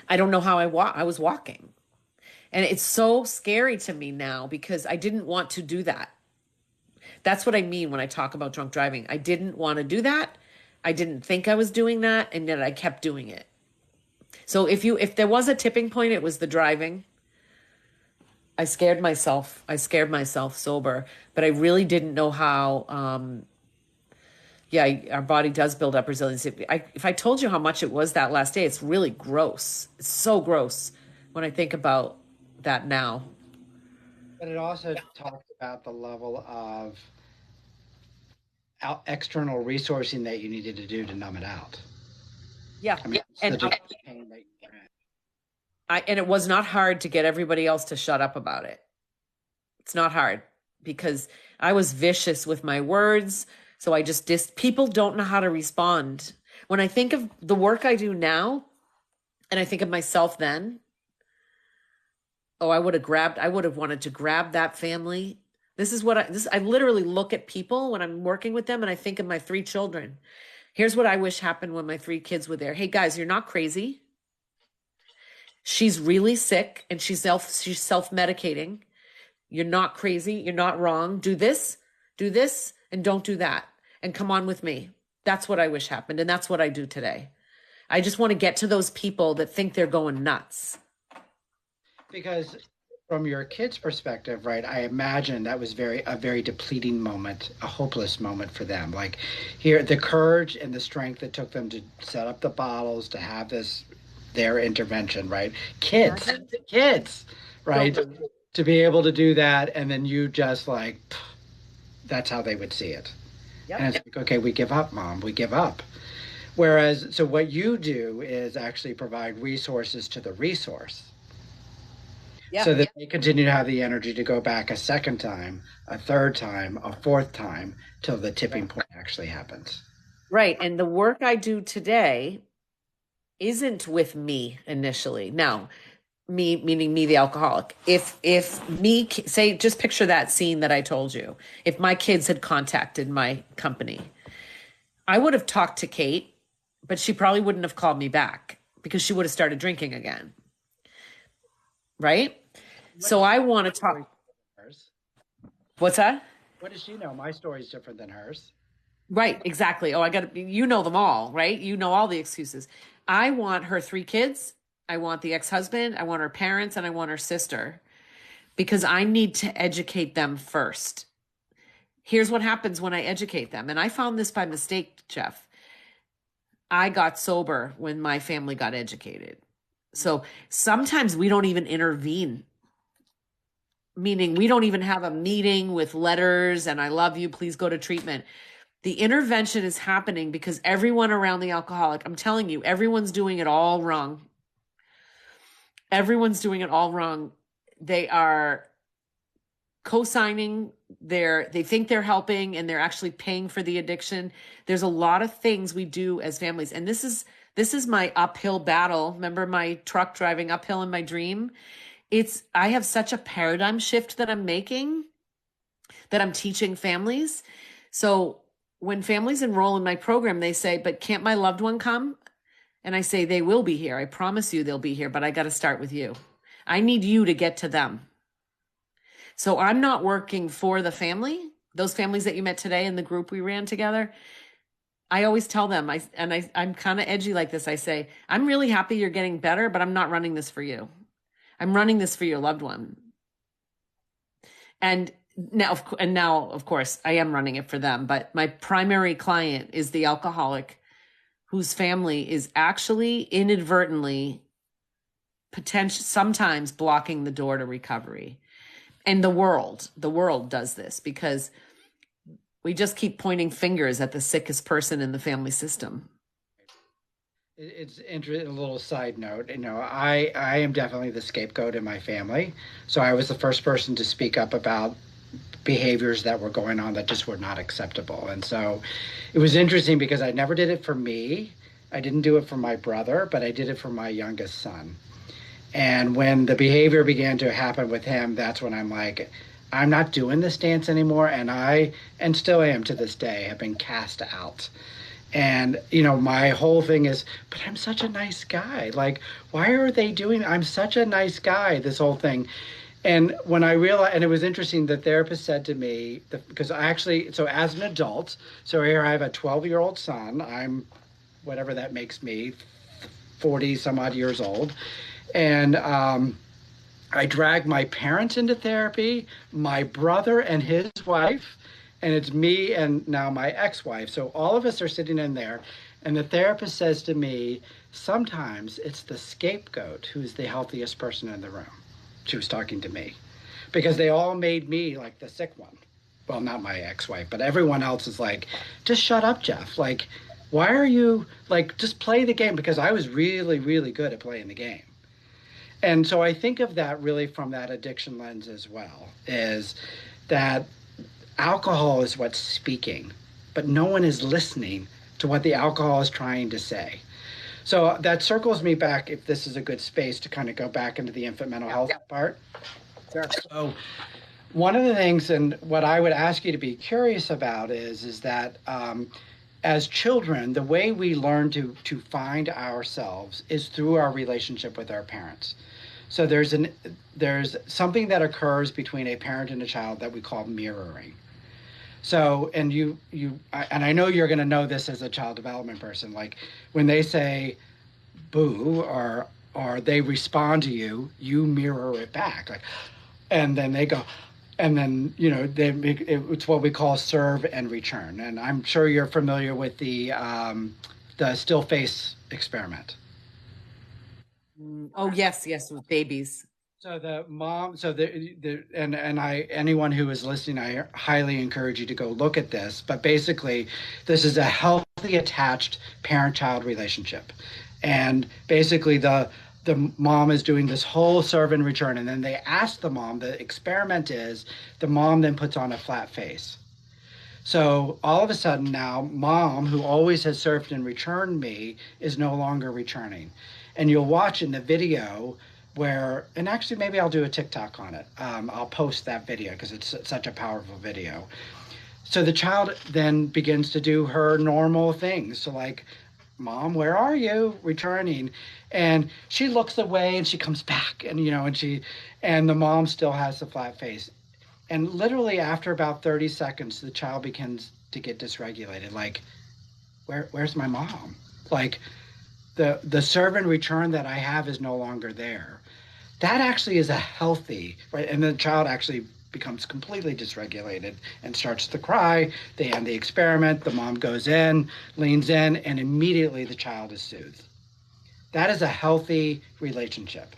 Speaker 2: I don't know how I was walking. And it's so scary to me now because I didn't want to do that. That's what I mean when I talk about drunk driving. I didn't want to do that. I didn't think I was doing that, and yet I kept doing it. So if there was a tipping point, it was the driving. I scared myself. I scared myself sober, but I really didn't know how. Our body does build up resilience. If I told you how much it was that last day, it's really gross. It's so gross when I think about that now.
Speaker 1: But it also talks about the level of external resourcing that you needed to do to numb it out.
Speaker 2: Yeah.
Speaker 1: I mean,
Speaker 2: and
Speaker 1: pain that you had.
Speaker 2: And it was not hard to get everybody else to shut up about it. It's not hard because I was vicious with my words. So I just people don't know how to respond. When I think of the work I do now, and I think of myself then, I would have wanted to grab that family. This is what I literally look at people when I'm working with them and I think of my 3 children. Here's what I wish happened when my 3 kids were there. Hey guys, you're not crazy. She's really sick and she's self-medicating. You're not crazy. You're not wrong. Do this, and don't do that. And come on with me. That's what I wish happened. And that's what I do today. I just want to get to those people that think they're going nuts.
Speaker 1: Because from your kids' perspective, right, I imagine that was a very depleting moment, a hopeless moment for them. Like here, the courage and the strength that took them to set up the bottles, to have their intervention, right? Kids, right? To be able to do that. And then you just like, that's how they would see it. Yep. And it's like, okay, we give up, Mom, we give up. Whereas, so what you do is actually provide resources to the resource. Yeah. So that they continue to have the energy to go back a second time, a third time, a fourth time, till the tipping point actually happens.
Speaker 2: Right. And the work I do today isn't with me initially. Now, me, meaning me, the alcoholic. If me, say, just picture that scene that I told you. If my kids had contacted my company, I would have talked to Kate, but she probably wouldn't have called me back because she would have started drinking again. Right? So I want to talk. What's that?
Speaker 1: What does she know? My story is different than hers.
Speaker 2: Right, exactly. You know them all, right? You know all the excuses. I want her 3 kids. I want the ex-husband. I want her parents, and I want her sister because I need to educate them first. Here's what happens when I educate them. And I found this by mistake, Jeff. I got sober when my family got educated. So sometimes we don't even intervene, meaning we don't even have a meeting with letters and I love you, please go to treatment. The intervention is happening because everyone around the alcoholic, I'm telling you, everyone's doing it all wrong. Everyone's doing it all wrong. They are co-signing, they think they're helping and they're actually paying for the addiction. There's a lot of things we do as families. And this is my uphill battle. Remember my truck driving uphill in my dream? I have such a paradigm shift that I'm making, that I'm teaching families. So when families enroll in my program, they say, but can't my loved one come? And I say, they will be here. I promise you they'll be here, but I got to start with you. I need you to get to them. So I'm not working for the family, those families that you met today in the group we ran together. I always tell them, I'm kind of edgy like this. I say, I'm really happy you're getting better, but I'm not running this for you. I'm running this for your loved one. And now, of course, I am running it for them. But my primary client is the alcoholic whose family is actually inadvertently sometimes blocking the door to recovery. And the world does this because we just keep pointing fingers at the sickest person in the family system.
Speaker 1: It's interesting. A little side note, I am definitely the scapegoat in my family. So I was the first person to speak up about behaviors that were going on that just were not acceptable. And so it was interesting because I never did it for me. I didn't do it for my brother, but I did it for my youngest son. And when the behavior began to happen with him, that's when I'm like, I'm not doing this dance anymore. And still am to this day, have been cast out. And, my whole thing is, but I'm such a nice guy. Like, why are they doing, I'm such a nice guy, this whole thing. And when I realized, and it was interesting, the therapist said to me, because I actually, so as an adult, so here I have a 12-year-old son. I'm whatever that makes me, 40 some odd years old. And I dragged my parents into therapy, my brother and his wife, and it's me and now my ex-wife. So all of us are sitting in there, and the therapist says to me, sometimes it's the scapegoat who's the healthiest person in the room. She was talking to me because they all made me like the sick one. Well, not my ex-wife, but everyone else is like, just shut up, Jeff. Like, why are you like, just play the game? Because I was really, really good at playing the game. And so I think of that really from that addiction lens as well, is that alcohol is what's speaking, but no one is listening to what the alcohol is trying to say. So that circles me back, if this is a good space to kind of go back into the infant mental health part.
Speaker 2: Sure.
Speaker 1: So one of the things, and what I would ask you to be curious about is that as children, the way we learn to find ourselves is through our relationship with our parents. So there's something that occurs between a parent and a child that we call mirroring. So, and I know you're going to know this as a child development person, like when they say boo or they respond to you, you mirror it back, like, and then they go, and then it's what we call serve and return. And I'm sure you're familiar with the still face experiment.
Speaker 2: Oh, yes, with babies.
Speaker 1: So the mom, so anyone who is listening, I highly encourage you to go look at this. But basically, this is a healthy attached parent-child relationship, and basically the mom is doing this whole serve and return, and then they ask the mom. The experiment is the mom then puts on a flat face. So all of a sudden now, mom, who always has served and returned me, is no longer returning. And you'll watch in the video where, and actually maybe I'll do a TikTok on it. I'll post that video because it's such a powerful video. So the child then begins to do her normal things. So like, Mom, where are you? Returning. And she looks away and she comes back, and and the mom still has the flat face. And literally after about 30 seconds, the child begins to get dysregulated. Like, where's my mom? Like, the serve and return that I have is no longer there. That actually is a healthy, right? And the child actually becomes completely dysregulated and starts to cry. They end the experiment. The mom goes in, leans in, and immediately the child is soothed. That is a healthy relationship.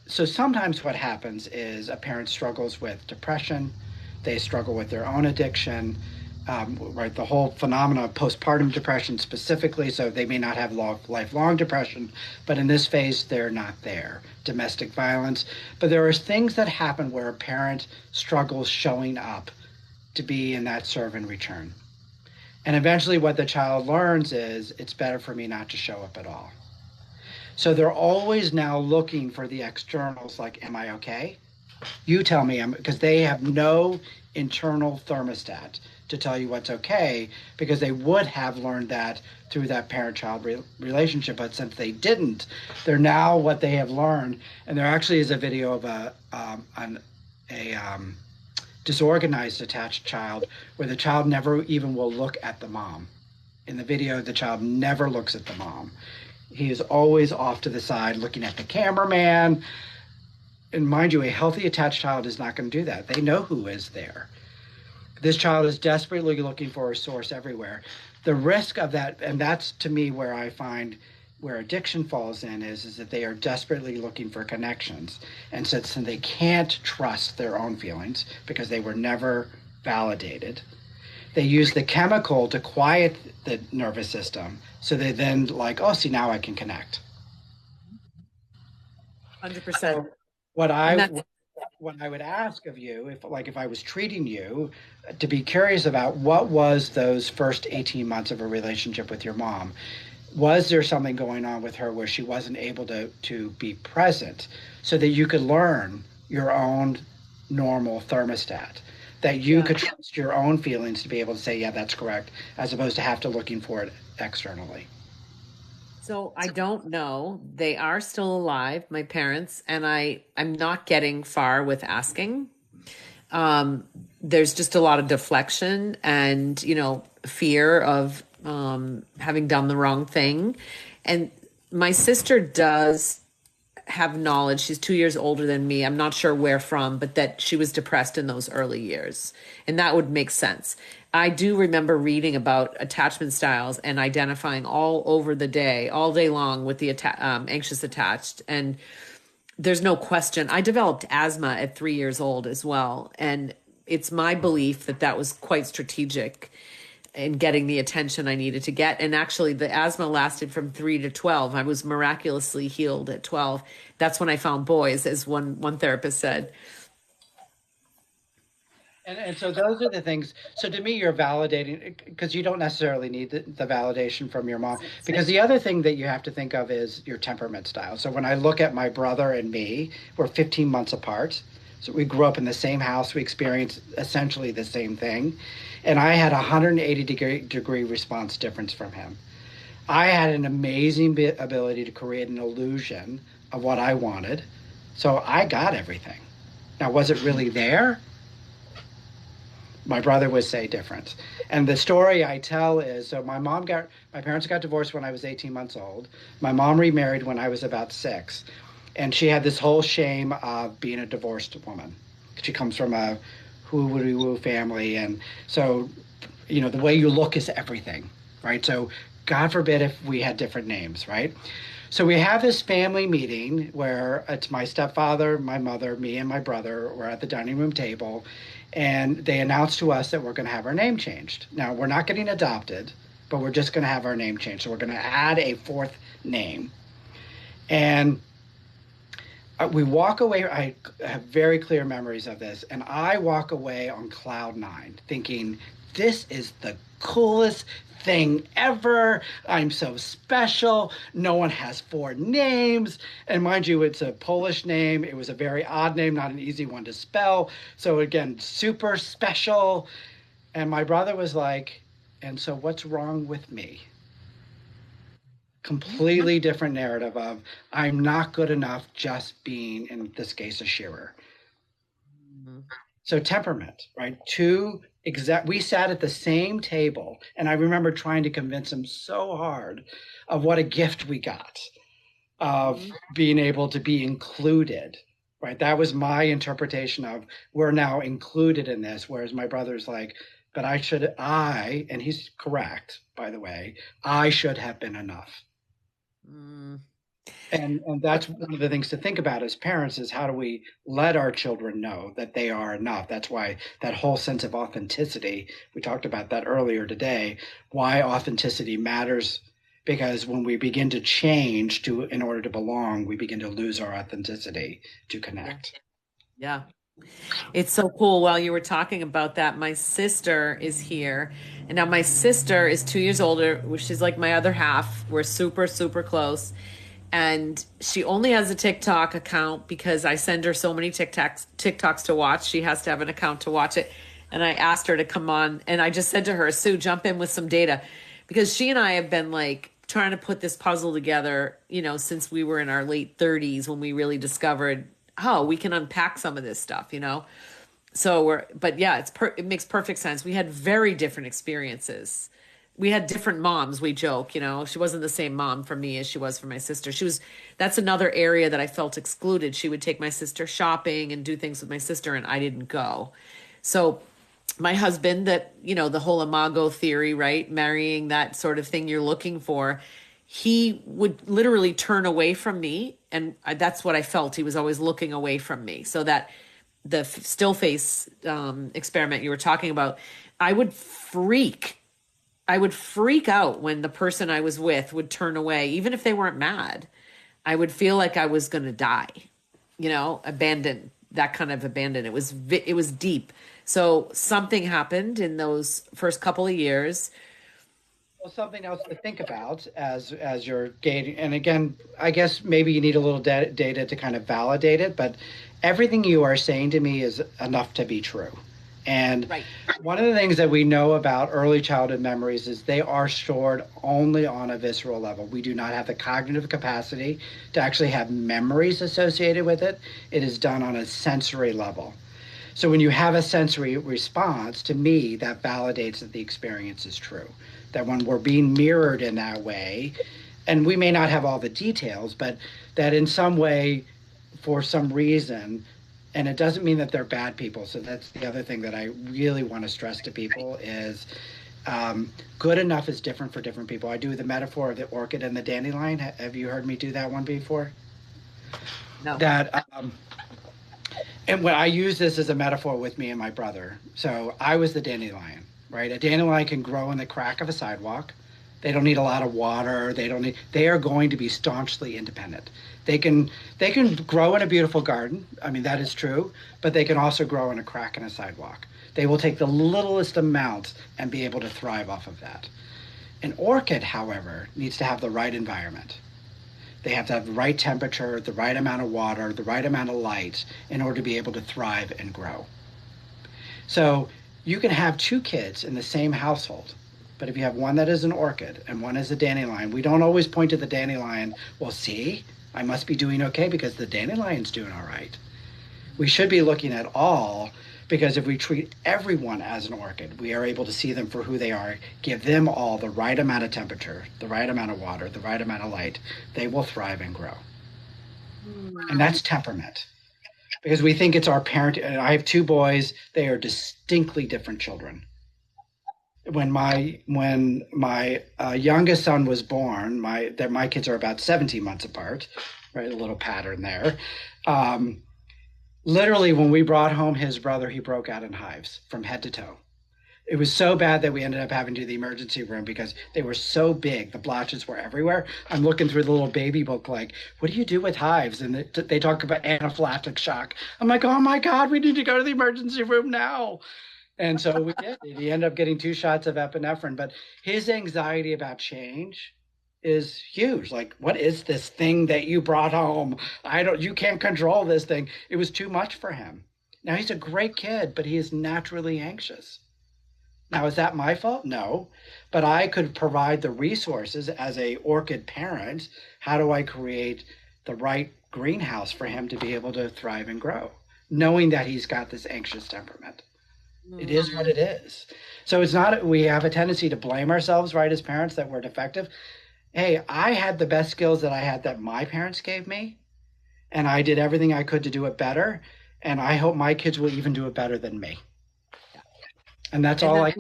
Speaker 1: So sometimes what happens is a parent struggles with depression. They struggle with their own addiction. Right, the whole phenomena of postpartum depression specifically, so they may not have lifelong depression, but in this phase, they're not there. Domestic violence. But there are things that happen where a parent struggles showing up to be in that serve and return. And eventually what the child learns is, it's better for me not to show up at all. So they're always now looking for the externals, like, am I okay? You tell me, because they have no internal thermostat to tell you what's okay, because they would have learned that through that parent-child relationship. But since they didn't, they're now what they have learned. And there actually is a video of a disorganized attached child where the child never even will look at the mom. In the video, the child never looks at the mom. He is always off to the side looking at the cameraman. And mind you, a healthy attached child is not going to do that. They know who is there. This child is desperately looking for a source everywhere. The risk of that, and that's to me where I find where addiction falls in, is that they are desperately looking for connections. And since they can't trust their own feelings because they were never validated, they use the chemical to quiet the nervous system. So they then like, oh, see, now I can connect.
Speaker 2: 100%.
Speaker 1: So what I would ask of you, if I was treating you, to be curious about what was those first 18 months of a relationship with your mom. Was there something going on with her where she wasn't able to be present so that you could learn your own normal thermostat, that you could trust your own feelings to be able to say, yeah, that's correct, as opposed to have to looking for it externally.
Speaker 2: So I don't know. They are still alive, my parents, and I'm not getting far with asking. Um, there's just a lot of deflection and, fear of having done the wrong thing. And my sister does have knowledge. She's 2 years older than me. I'm not sure where from, but that she was depressed in those early years. And that would make sense. I do remember reading about attachment styles and identifying all over the day, all day long with the anxious attached. And there's no question. I developed asthma at 3 years old as well. And it's my belief that that was quite strategic in getting the attention I needed to get. And actually, the asthma lasted from 3 to 12. I was miraculously healed at 12. That's when I found boys, as one therapist said.
Speaker 1: And so those are the things. So to me, you're validating because you don't necessarily need the validation from your mom. Because the other thing that you have to think of is your temperament style. So when I look at my brother and me, we're 15 months apart. So we grew up in the same house. We experienced essentially the same thing. And I had a 180 degree response difference from him. I had an amazing ability to create an illusion of what I wanted. So I got everything. Now, was it really there? My brother would say different. And the story I tell is, so my parents got divorced when I was 18 months old. My mom remarried when I was about 6. And she had this whole shame of being a divorced woman. She comes from a woo family. And so, the way you look is everything, right? So God forbid if we had different names, right? So we have this family meeting where it's my stepfather, my mother, me, and my brother. We're at the dining room table. And they announced to us that we're going to have our name changed. Now, we're not getting adopted, but we're just going to have our name changed. So we're going to add a 4th name. And we walk away. I have very clear memories of this. And I walk away on cloud 9 thinking, this is the coolest thing ever. I'm so special. No one has 4 names. And mind you, it's a Polish name. It was a very odd name, not an easy one to spell. So again, super special. And my brother was like, and so what's wrong with me? Completely different narrative of I'm not good enough just being, in this case, a shearer. So temperament, right? We sat at the same table, and I remember trying to convince him so hard of what a gift we got of being able to be included, right? That was my interpretation of we're now included in this, whereas my brother's like, but and he's correct, by the way, I should have been enough. And that's one of the things to think about as parents is how do we let our children know that they are enough? That's why that whole sense of authenticity, we talked about that earlier today, why authenticity matters, because when we begin to change in order to belong, we begin to lose our authenticity to connect.
Speaker 2: Yeah. It's so cool. While you were talking about that, my sister is here. And now my sister is 2 years older. She's like my other half. We're super, super close. And she only has a TikTok account because I send her so many TikToks to watch. She has to have an account to watch it. And I asked her to come on. And I just said to her, Sue, jump in with some data. Because she and I have been like trying to put this puzzle together, since we were in our late 30s when we really discovered, we can unpack some of this stuff, So but yeah, it makes perfect sense. We had very different experiences. We had different moms, we joke, she wasn't the same mom for me as she was for my sister. That's another area that I felt excluded. She would take my sister shopping and do things with my sister, and I didn't go. So my husband, the whole imago theory, right? Marrying that sort of thing you're looking for, he would literally turn away from me. And that's what I felt. He was always looking away from me. So that the still face experiment you were talking about, I would freak out when the person I was with would turn away, even if they weren't mad. I would feel like I was going to die, abandoned, that kind of abandon. It was deep. So something happened in those first couple of years
Speaker 1: Well, something else to think about as you're gating, and again, I guess maybe you need a little data to kind of validate it, but everything you are saying to me is enough to be true. And
Speaker 2: Right.
Speaker 1: one of the things that we know about early childhood memories is they are stored only on a visceral level. We do not have the cognitive capacity to actually have memories associated with it. It is done on a sensory level. So when you have a sensory response, to me, that validates that the experience is true. That when we're being mirrored in that way, and we may not have all the details, but that in some way, for some reason, and it doesn't mean that they're bad people. So that's the other thing that I really want to stress to people is good enough is different for different people. I do the metaphor of the orchid and the dandelion. Have you heard me do that one before?
Speaker 2: No.
Speaker 1: That and when I use this as a metaphor with me and my brother, so I was the dandelion, right? A dandelion can grow in the crack of a sidewalk. They don't need a lot of water. They are going to be staunchly independent. They can grow in a beautiful garden. I mean, that is true, but they can also grow in a crack in a sidewalk. They will take the littlest amount and be able to thrive off of that. An orchid, however, needs to have the right environment. They have to have the right temperature, the right amount of water, the right amount of light in order to be able to thrive and grow. So you can have two kids in the same household, but if you have one that is an orchid and one is a dandelion, we don't always point to the dandelion, well, see, I must be doing okay because the dandelion's doing all right. We should be looking at all, because if we treat everyone as an orchid, we are able to see them for who they are, give them all the right amount of temperature, the right amount of water, the right amount of light, they will thrive and grow. And that's temperament. Because we think it's our parent. I have two boys, they are distinctly different children. When my youngest son was born, my kids are about 17 months apart, right? A little pattern there. Um, Literally, when we brought home his brother, he broke out in hives from head to toe. It was so bad that we ended up having to do the emergency room because they were so big. The blotches were everywhere. I'm looking through the little baby book, like, what do you do with hives? And they talk about anaphylactic shock. I'm like, oh my God, we need to go to the emergency room now. And so we did. He ended up getting 2 shots of epinephrine. But his anxiety about change is huge. Like, what is this thing that you brought home? You can't control this thing. It was too much for him. Now he's a great kid, but he is naturally anxious. Now, is that my fault? No, but I could provide the resources as a orchid parent. How do I create the right greenhouse for him to be able to thrive and grow, knowing that he's got this anxious temperament? It is what it is. So it's not, we have a tendency to blame ourselves, right, as parents that we're defective. Hey, I had the best skills that I had that my parents gave me, and I did everything I could to do it better. And I hope my kids will even do it better than me. And that's
Speaker 2: And
Speaker 1: all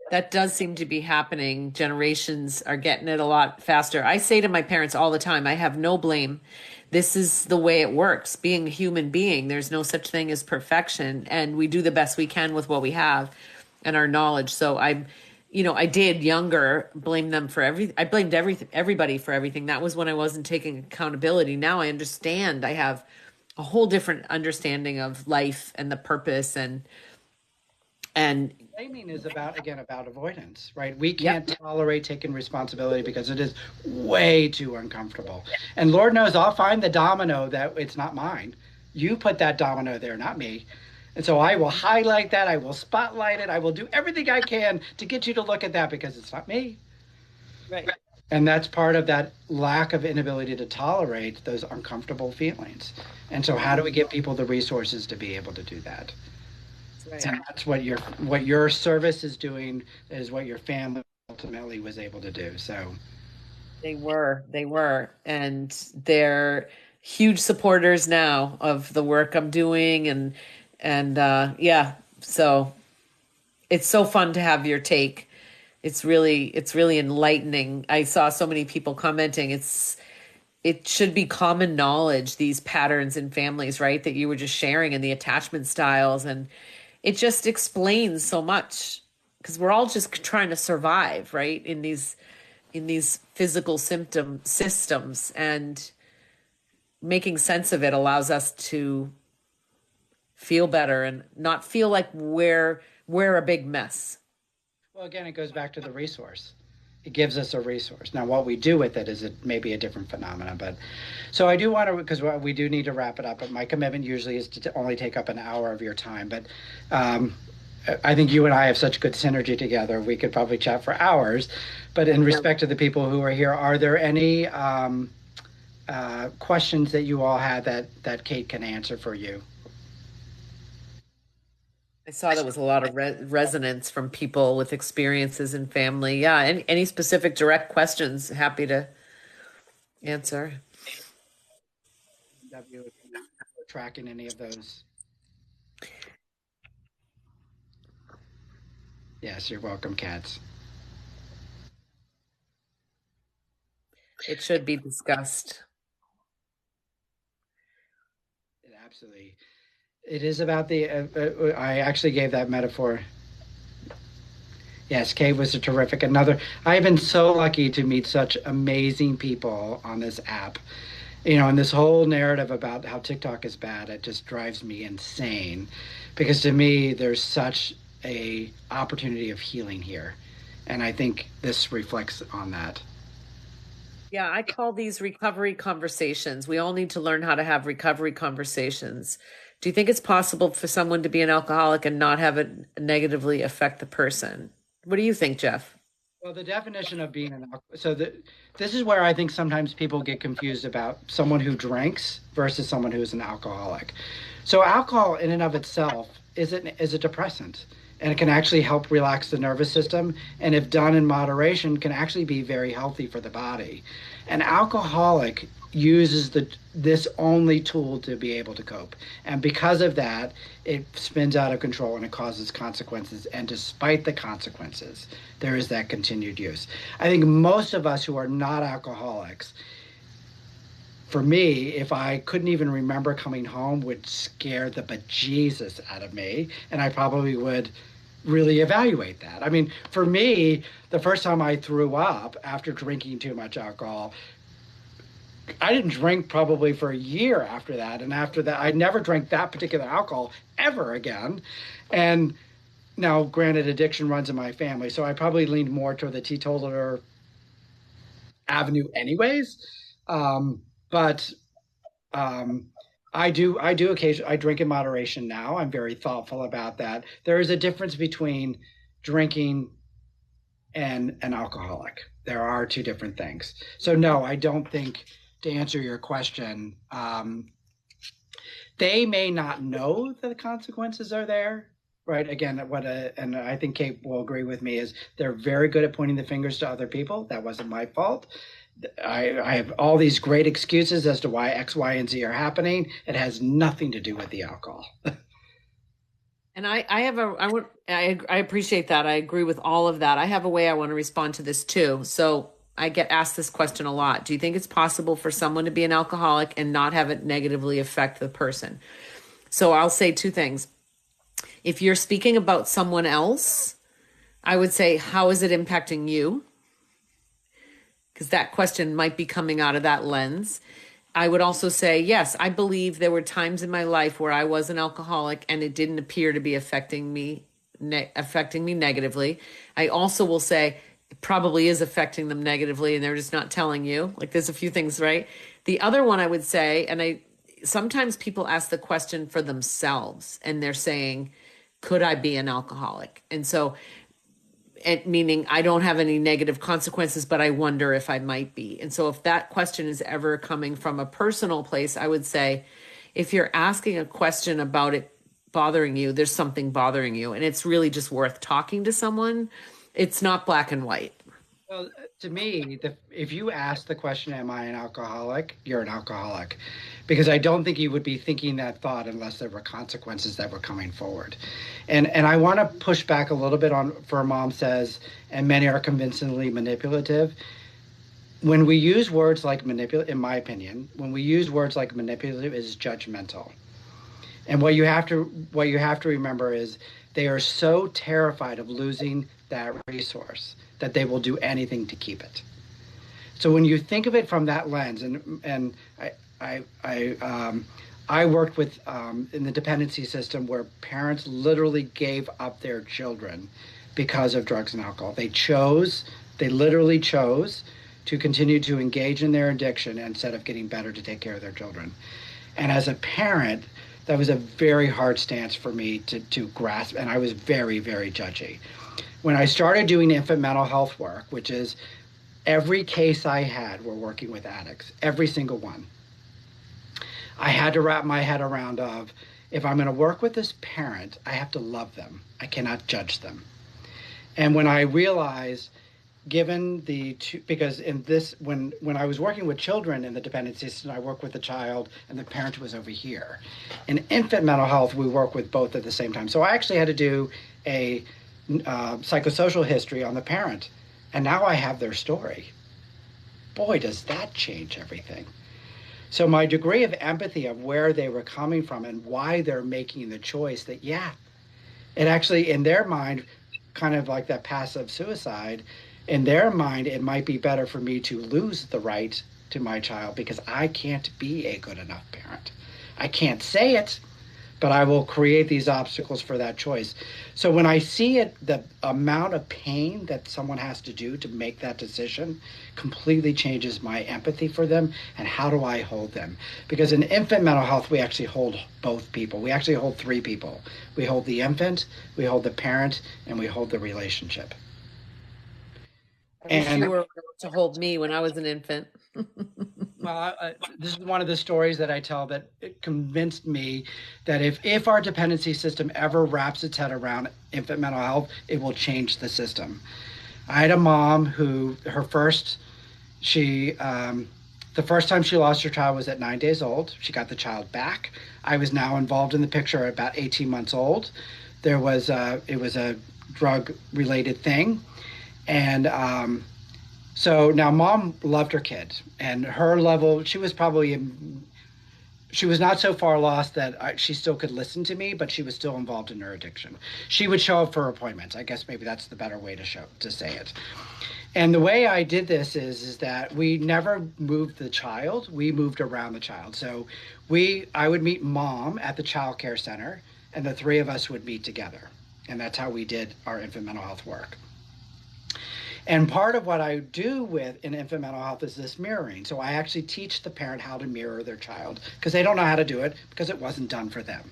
Speaker 2: that does seem to be happening. Generations are getting it a lot faster. I say to my parents all the time, I have no blame. This is the way it works. Being a human being, there's no such thing as perfection, and we do the best we can with what we have and our knowledge. So I did younger blame them for I blamed everybody for everything. That was when I wasn't taking accountability. Now I understand. I have a whole different understanding of life and the purpose and
Speaker 1: blaming is about avoidance, right? We
Speaker 2: yep.
Speaker 1: can't tolerate taking responsibility because it is way too uncomfortable. And Lord knows I'll find the domino that it's not mine. You put that domino there, not me. And so I will highlight that, I will spotlight it, I will do everything I can to get you to look at that because it's not me.
Speaker 2: Right.
Speaker 1: And that's part of that lack of inability to tolerate those uncomfortable feelings. And so how do we give people the resources to be able to do that? Right. And that's what your service is doing, is what your family ultimately was able to do. So
Speaker 2: they were, and they're huge supporters now of the work I'm doing, and yeah, so it's so fun to have your take. It's really enlightening. I saw so many people commenting. It should be common knowledge, these patterns in families, right? That you were just sharing, and the attachment styles, and it just explains so much because we're all just trying to survive, right? In these physical systems, and making sense of it allows us to feel better and not feel like we're a big mess.
Speaker 1: Well, again, it goes back to the resource. it gives us a resource. Now, what we do with it is it maybe a different phenomenon. But so I do want to, because we do need to wrap it up. But my commitment usually is to only take up an hour of your time. But I think you and I have such good synergy together. We could probably chat for hours. But in respect to the people who are here, are there any questions that you all had that Kate can answer for you?
Speaker 2: I saw there was a lot of resonance from people with experiences in family. Yeah, any specific direct questions, happy to answer.
Speaker 1: W, if you're tracking any of those. Yes, you're welcome, Cats.
Speaker 2: It should be discussed.
Speaker 1: Absolutely. It is about the, I actually gave that metaphor. Yes, Kate was a terrific. I've been so lucky to meet such amazing people on this app. And this whole narrative about how TikTok is bad, it just drives me insane. Because to me, there's such a opportunity of healing here. And I think this reflects on that.
Speaker 2: Yeah, I call these recovery conversations. We all need to learn how to have recovery conversations. Do you think it's possible for someone to be an alcoholic and not have it negatively affect the person? What do you think, Jeff?
Speaker 1: Well, the definition of being an alcoholic, this is where I think sometimes people get confused about someone who drinks versus someone who is an alcoholic. So alcohol in and of itself is a depressant, and it can actually help relax the nervous system, and if done in moderation can actually be very healthy for the body. An alcoholic uses this only tool to be able to cope, and because of that it spins out of control and it causes consequences, and despite the consequences there is that continued use. I think most of us who are not alcoholics, for me, if I couldn't even remember coming home, would scare the bejesus out of me, and I probably would really evaluate that. I mean, for me, the first time I threw up after drinking too much alcohol, I didn't drink probably for a year after that. And after that, I never drank that particular alcohol ever again. And now, granted, addiction runs in my family, so I probably leaned more toward the teetotaler avenue anyways. But I do occasionally, I drink in moderation now. I'm very thoughtful about that. There is a difference between drinking and an alcoholic. There are two different things. So no, I don't think, to answer your question, they may not know that the consequences are there, right? Again, and I think Kate will agree with me, is they're very good at pointing the fingers to other people. That wasn't my fault. I have all these great excuses as to why X, Y, and Z are happening. It has nothing to do with the alcohol.
Speaker 2: And I appreciate that. I agree with all of that. I have a way I want to respond to this too. So I get asked this question a lot. Do you think it's possible for someone to be an alcoholic and not have it negatively affect the person? So I'll say two things. If you're speaking about someone else, I would say, how is it impacting you? Because that question might be coming out of that lens. I would also say, yes, I believe there were times in my life where I was an alcoholic and it didn't appear to be affecting me negatively. I also will say it probably is affecting them negatively and they're just not telling you. Like, there's a few things, right? The other one I would say, and sometimes people ask the question for themselves and they're saying, could I be an alcoholic? And so, meaning I don't have any negative consequences, but I wonder if I might be. And so if that question is ever coming from a personal place, I would say, if you're asking a question about it bothering you, there's something bothering you. And it's really just worth talking to someone. It's not black and white.
Speaker 1: Well, to me, if you ask the question, am I an alcoholic? You're an alcoholic. Because I don't think you would be thinking that thought unless there were consequences that were coming forward. And I want to push back a little bit on, for Mom says, and many are convincingly manipulative. When we use words like manipulative, in my opinion, when we use words like manipulative, is judgmental. And what you have to remember is they are so terrified of losing that resource that they will do anything to keep it. So when you think of it from that lens, and I worked with in the dependency system where parents literally gave up their children because of drugs and alcohol. They chose They literally chose to continue to engage in their addiction instead of getting better to take care of their children. And as a parent, that was a very hard stance for me to grasp, and I was very, very judgy. When I started doing infant mental health work, which is every case I had were working with addicts, every single one, I had to wrap my head around of, if I'm going to work with this parent, I have to love them. I cannot judge them. And when I realized, given the two, because in this, when I was working with children in the dependency system, I worked with the child and the parent was over here. In infant mental health, we work with both at the same time. So I actually had to do a psychosocial history on the parent, and now I have their story. Boy, does that change everything. So my degree of empathy of where they were coming from and why they're making the choice that, yeah, it actually, in their mind, kind of like that passive suicide, in their mind, it might be better for me to lose the right to my child because I can't be a good enough parent. I can't say it, but I will create these obstacles for that choice. So when I see it, the amount of pain that someone has to do to make that decision completely changes my empathy for them and how do I hold them. Because in infant mental health, we actually hold both people. We actually hold three people. We hold the infant, we hold the parent, and we hold the relationship.
Speaker 2: I wish you were to hold me when I was an infant.
Speaker 1: Well, this is one of the stories that I tell that it convinced me that if our dependency system ever wraps its head around infant mental health, it will change the system. I had a mom who the first time she lost her child was at 9 days old. She got the child back. I was now involved in the picture at about 18 months old. It was a drug-related thing. And so now mom loved her kid, and her level, she was not so far lost that she still could listen to me, but she was still involved in her addiction. She would show up for appointments. I guess maybe that's the better way to say it. And the way I did this is that we never moved the child, we moved around the child. So I would meet mom at the child care center, and the three of us would meet together. And that's how we did our infant mental health work. And part of what I do in infant mental health is this mirroring. So I actually teach the parent how to mirror their child because they don't know how to do it because it wasn't done for them.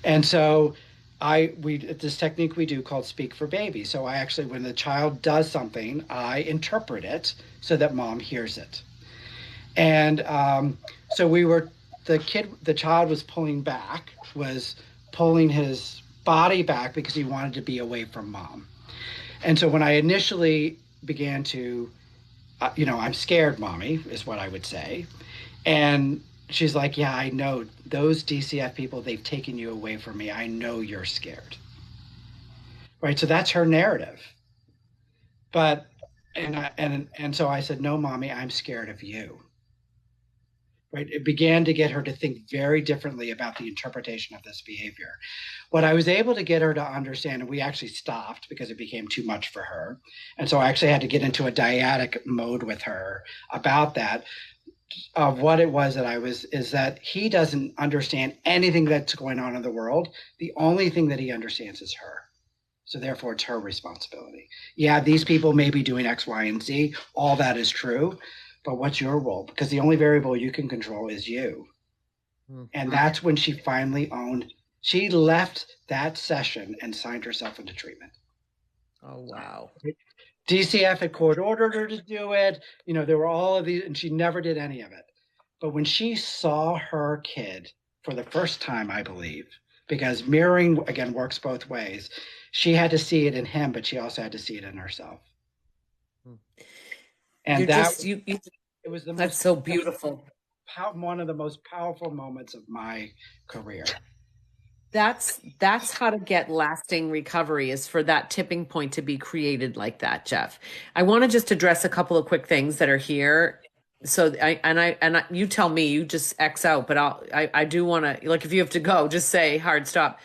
Speaker 1: And so this technique we do called Speak for Baby. So I actually, when the child does something, I interpret it so that mom hears it. And so the child was pulling his body back because he wanted to be away from mom. And so when I initially began to, I'm scared, mommy, is what I would say. And she's like, yeah, I know those DCF people, they've taken you away from me. I know you're scared. Right. So that's her narrative. But, and so I said, no, mommy, I'm scared of you. Right. It began to get her to think very differently about the interpretation of this behavior. What I was able to get her to understand, and we actually stopped because it became too much for her. And so I actually had to get into a dyadic mode with her about that, of what it was is that he doesn't understand anything that's going on in the world. The only thing that he understands is her. So therefore, it's her responsibility. Yeah, these people may be doing X, Y, and Z. All that is true. But what's your role? Because the only variable you can control is you. Mm-hmm. And that's when she finally she left that session and signed herself into treatment.
Speaker 2: Oh, wow.
Speaker 1: DCF had court ordered her to do it. There were all of these, and she never did any of it. But when she saw her kid for the first time, I believe, because mirroring, again, works both ways, she had to see it in him, but she also had to see it in herself. And it was
Speaker 2: that's so beautiful.
Speaker 1: One of the most powerful moments of my career.
Speaker 2: That's how to get lasting recovery, is for that tipping point to be created like that, Jeff. I want to just address a couple of quick things that are here. So you tell me, you just X out, but I do want to, like, if you have to go, just say hard stop.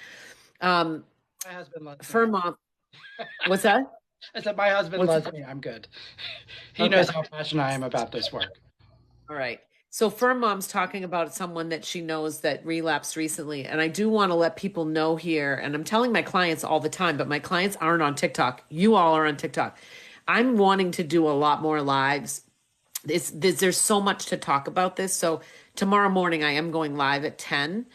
Speaker 1: My husband loves
Speaker 2: for mom. What's that?
Speaker 1: I said, my husband loves me. I'm good. He knows how passionate I am about this work.
Speaker 2: All right. So Firm Mom's talking about someone that she knows that relapsed recently. And I do want to let people know here, and I'm telling my clients all the time, but my clients aren't on TikTok. You all are on TikTok. I'm wanting to do a lot more lives. There's so much to talk about this. So tomorrow morning I am going live at 10.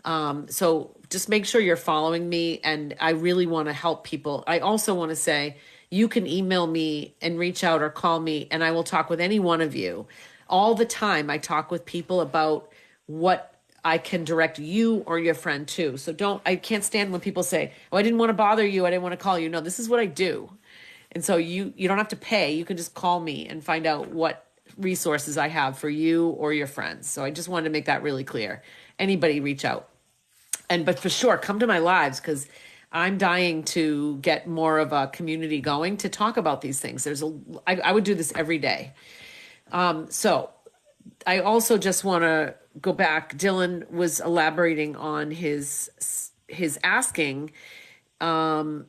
Speaker 2: So just make sure you're following me, and I really want to help people. I also want to say you can email me and reach out or call me, and I will talk with any one of you. All the time I talk with people about what I can direct you or your friend to. So I can't stand when people say, "Oh, I didn't want to bother you. I didn't want to call you." No, this is what I do. And so you don't have to pay. You can just call me and find out what resources I have for you or your friends. So I just wanted to make that really clear. Anybody reach out. But for sure, come to my lives, because I'm dying to get more of a community going to talk about these things. I would do this every day. So I also just want to go back. Dylan was elaborating on his asking, and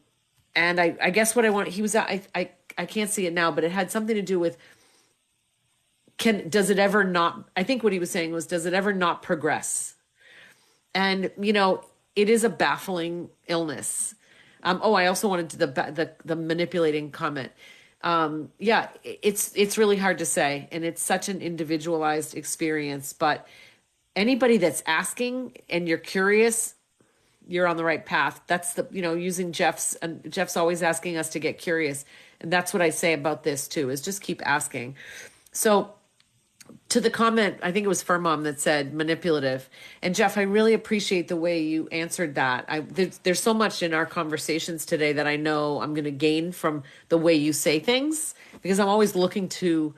Speaker 2: I guess what I can't see it now, but it had something to do with, does it ever not, I think what he was saying was, does it ever not progress? And, it is a baffling illness. I also wanted the manipulating comment. Yeah, it's really hard to say, and it's such an individualized experience, but anybody that's asking and you're curious, you're on the right path. That's using Jeff's always asking us to get curious. And that's what I say about this too, is just keep asking. So to the comment, I think it was Furmom that said manipulative. And Jeff, I really appreciate the way you answered that. There's so much in our conversations today that I know I'm going to gain from the way you say things, because I'm always looking to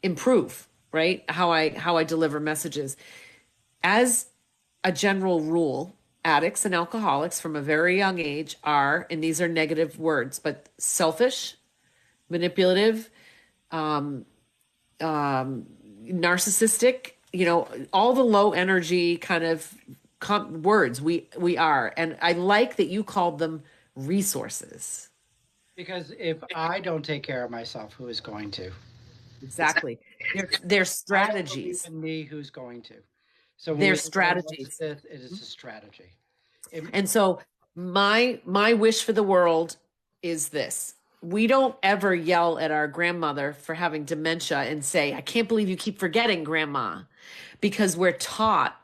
Speaker 2: improve, right? How I deliver messages. As a general rule, addicts and alcoholics from a very young age are, and these are negative words, but selfish, manipulative, narcissistic, all the low energy kind of words we are. And I like that you called them resources.
Speaker 1: Because if I don't take care of myself, who is going to?
Speaker 2: Exactly. They're strategies.
Speaker 1: And me, who's going to? So
Speaker 2: they're strategies.
Speaker 1: It is a strategy.
Speaker 2: And so my wish for the world is this. We don't ever yell at our grandmother for having dementia and say, "I can't believe you keep forgetting, Grandma," because we're taught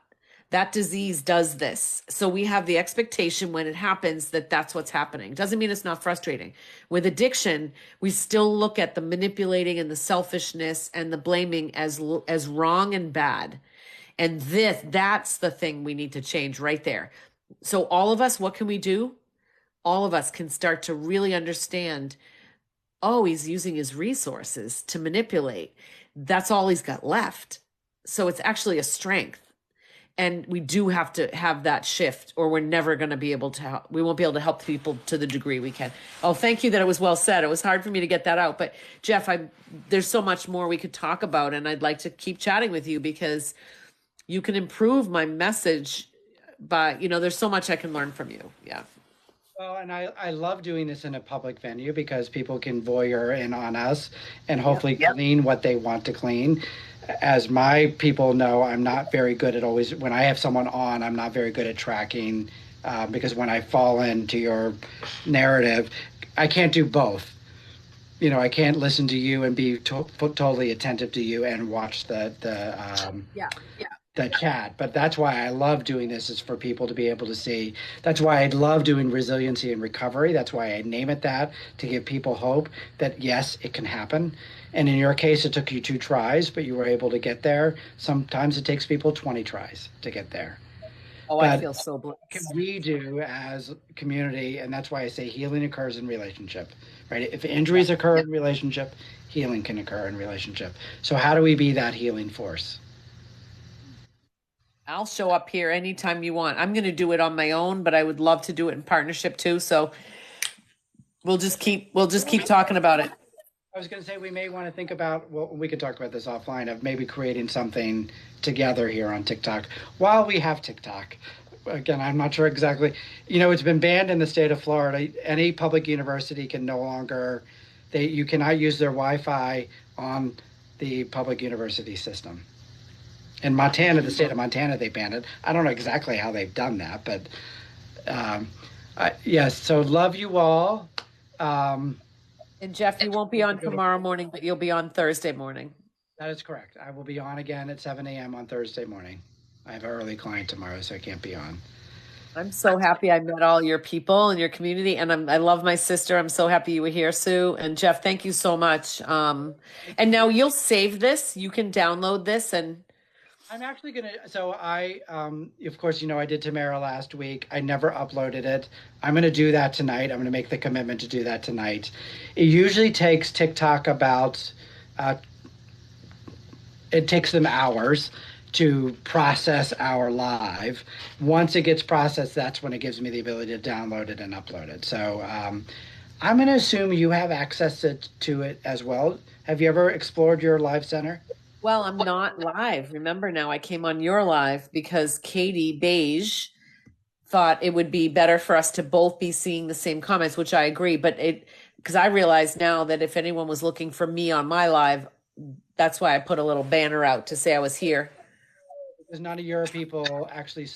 Speaker 2: that disease does this. So we have the expectation when it happens that that's what's happening. Doesn't mean it's not frustrating. With addiction, we still look at the manipulating and the selfishness and the blaming as wrong and bad. And that's the thing we need to change right there. So all of us, what can we do? All of us can start to really understand, he's using his resources to manipulate. That's all he's got left. So it's actually a strength. And we do have to have that shift, or we're never going to be able to help. We won't be able to help people to the degree we can. Oh, thank you that it was well said. It was hard for me to get that out. But Jeff, there's so much more we could talk about, and I'd like to keep chatting with you, because you can improve my message by, there's so much I can learn from you. Yeah.
Speaker 1: Well, and I love doing this in a public venue, because people can voyeur in on us and hopefully clean what they want to clean. As my people know, I'm not very good at always, when I have someone on, I'm not very good at tracking, because when I fall into your narrative, I can't do both. I can't listen to you and be totally attentive to you and watch the chat. But that's why I love doing this, is for people to be able to see. That's why I love doing resiliency and recovery. That's why I name it that, to give people hope that yes, it can happen. And in your case, it took you 2 tries, but you were able to get there. Sometimes it takes people 20 tries to get there.
Speaker 2: I feel so blessed.
Speaker 1: What can we do as a community? And that's why I say healing occurs in relationship, right? If injuries occur in relationship, healing can occur in relationship. So how do we be that healing force?
Speaker 2: I'll show up here anytime you want. I'm going to do it on my own, but I would love to do it in partnership too. So we'll just keep talking about it.
Speaker 1: I was going to say, we may want to think about, we could talk about this offline, of maybe creating something together here on TikTok while we have TikTok. Again, I'm not sure exactly. It's been banned in the state of Florida. Any public university can no longer, you cannot use their Wi-Fi on the public university system. In Montana, the state of Montana, they banned it. I don't know exactly how they've done that, but yes. So love you all.
Speaker 2: And Jeff, you won't be on tomorrow morning, but you'll be on Thursday morning.
Speaker 1: That is correct. I will be on again at 7 a.m. on Thursday morning. I have an early client tomorrow, so I can't be on.
Speaker 2: I'm so happy I met all your people in your community, and I love my sister. I'm so happy you were here, Sue and Jeff. Thank you so much. And now you'll save this. You can download this, and
Speaker 1: I'm actually gonna. So of course, I did Tamara last week. I never uploaded it. I'm gonna do that tonight. I'm gonna make the commitment to do that tonight. It usually takes TikTok about. It takes them hours to process our live. Once it gets processed, that's when it gives me the ability to download it and upload it. So I'm going to assume you have access to it as well. Have you ever explored your live center?
Speaker 2: well, I'm not live. Remember now, I came on your live because Katie Beige thought it would be better for us to both be seeing the same comments, which I agree. But because I realize now that if anyone was looking for me on my live, that's why I put a little banner out to say I was here.
Speaker 1: Because none of your people actually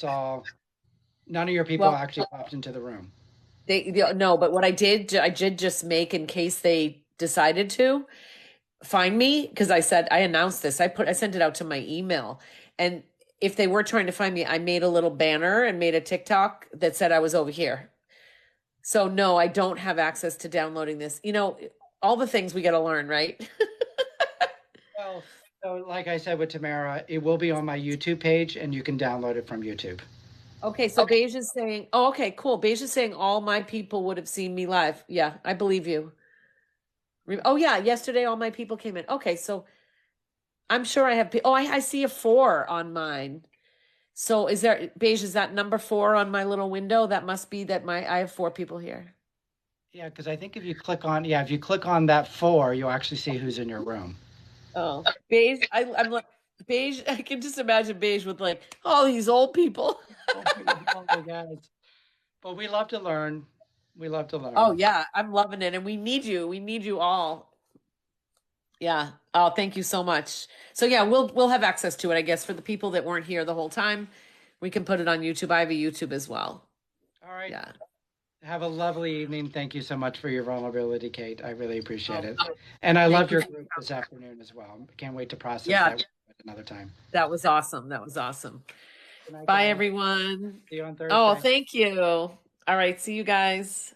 Speaker 1: popped into the room.
Speaker 2: No, but what I did just make in case they decided to find me, because I announced this. I sent it out to my email, and if they were trying to find me, I made a little banner and made a TikTok that said I was over here. So no, I don't have access to downloading this. All the things we got to learn, right?
Speaker 1: Well, so like I said with Tamara, it will be on my YouTube page, and you can download it from YouTube.
Speaker 2: Okay, so Beige is saying, oh, okay, cool. Beige is saying all my people would have seen me live. Yeah, I believe you. Oh, yeah, yesterday all my people came in. Okay, so I'm sure I have. I see a 4 on mine. So Beige, is that number 4 on my little window? That must be that I have 4 people here.
Speaker 1: Yeah, because I think if you click on that 4, you'll actually see who's in your room.
Speaker 2: Oh, Beige, I'm like, Beige, I can just imagine Beige with all these old people.
Speaker 1: Oh my God. But we love to learn. We love to learn.
Speaker 2: Oh yeah, I'm loving it. And we need you. We need you all. Yeah. Oh, thank you so much. So yeah, we'll have access to it, I guess, for the people that weren't here the whole time. We can put it on YouTube. I have a YouTube as well.
Speaker 1: All right.
Speaker 2: Yeah.
Speaker 1: Have a lovely evening. Thank you so much for your vulnerability, Kate. I really appreciate it. And I love your group this afternoon as well. Can't wait to process that another time.
Speaker 2: That was awesome. Bye, everyone.
Speaker 1: See you on Thursday.
Speaker 2: Oh, thank you. All right. See you guys.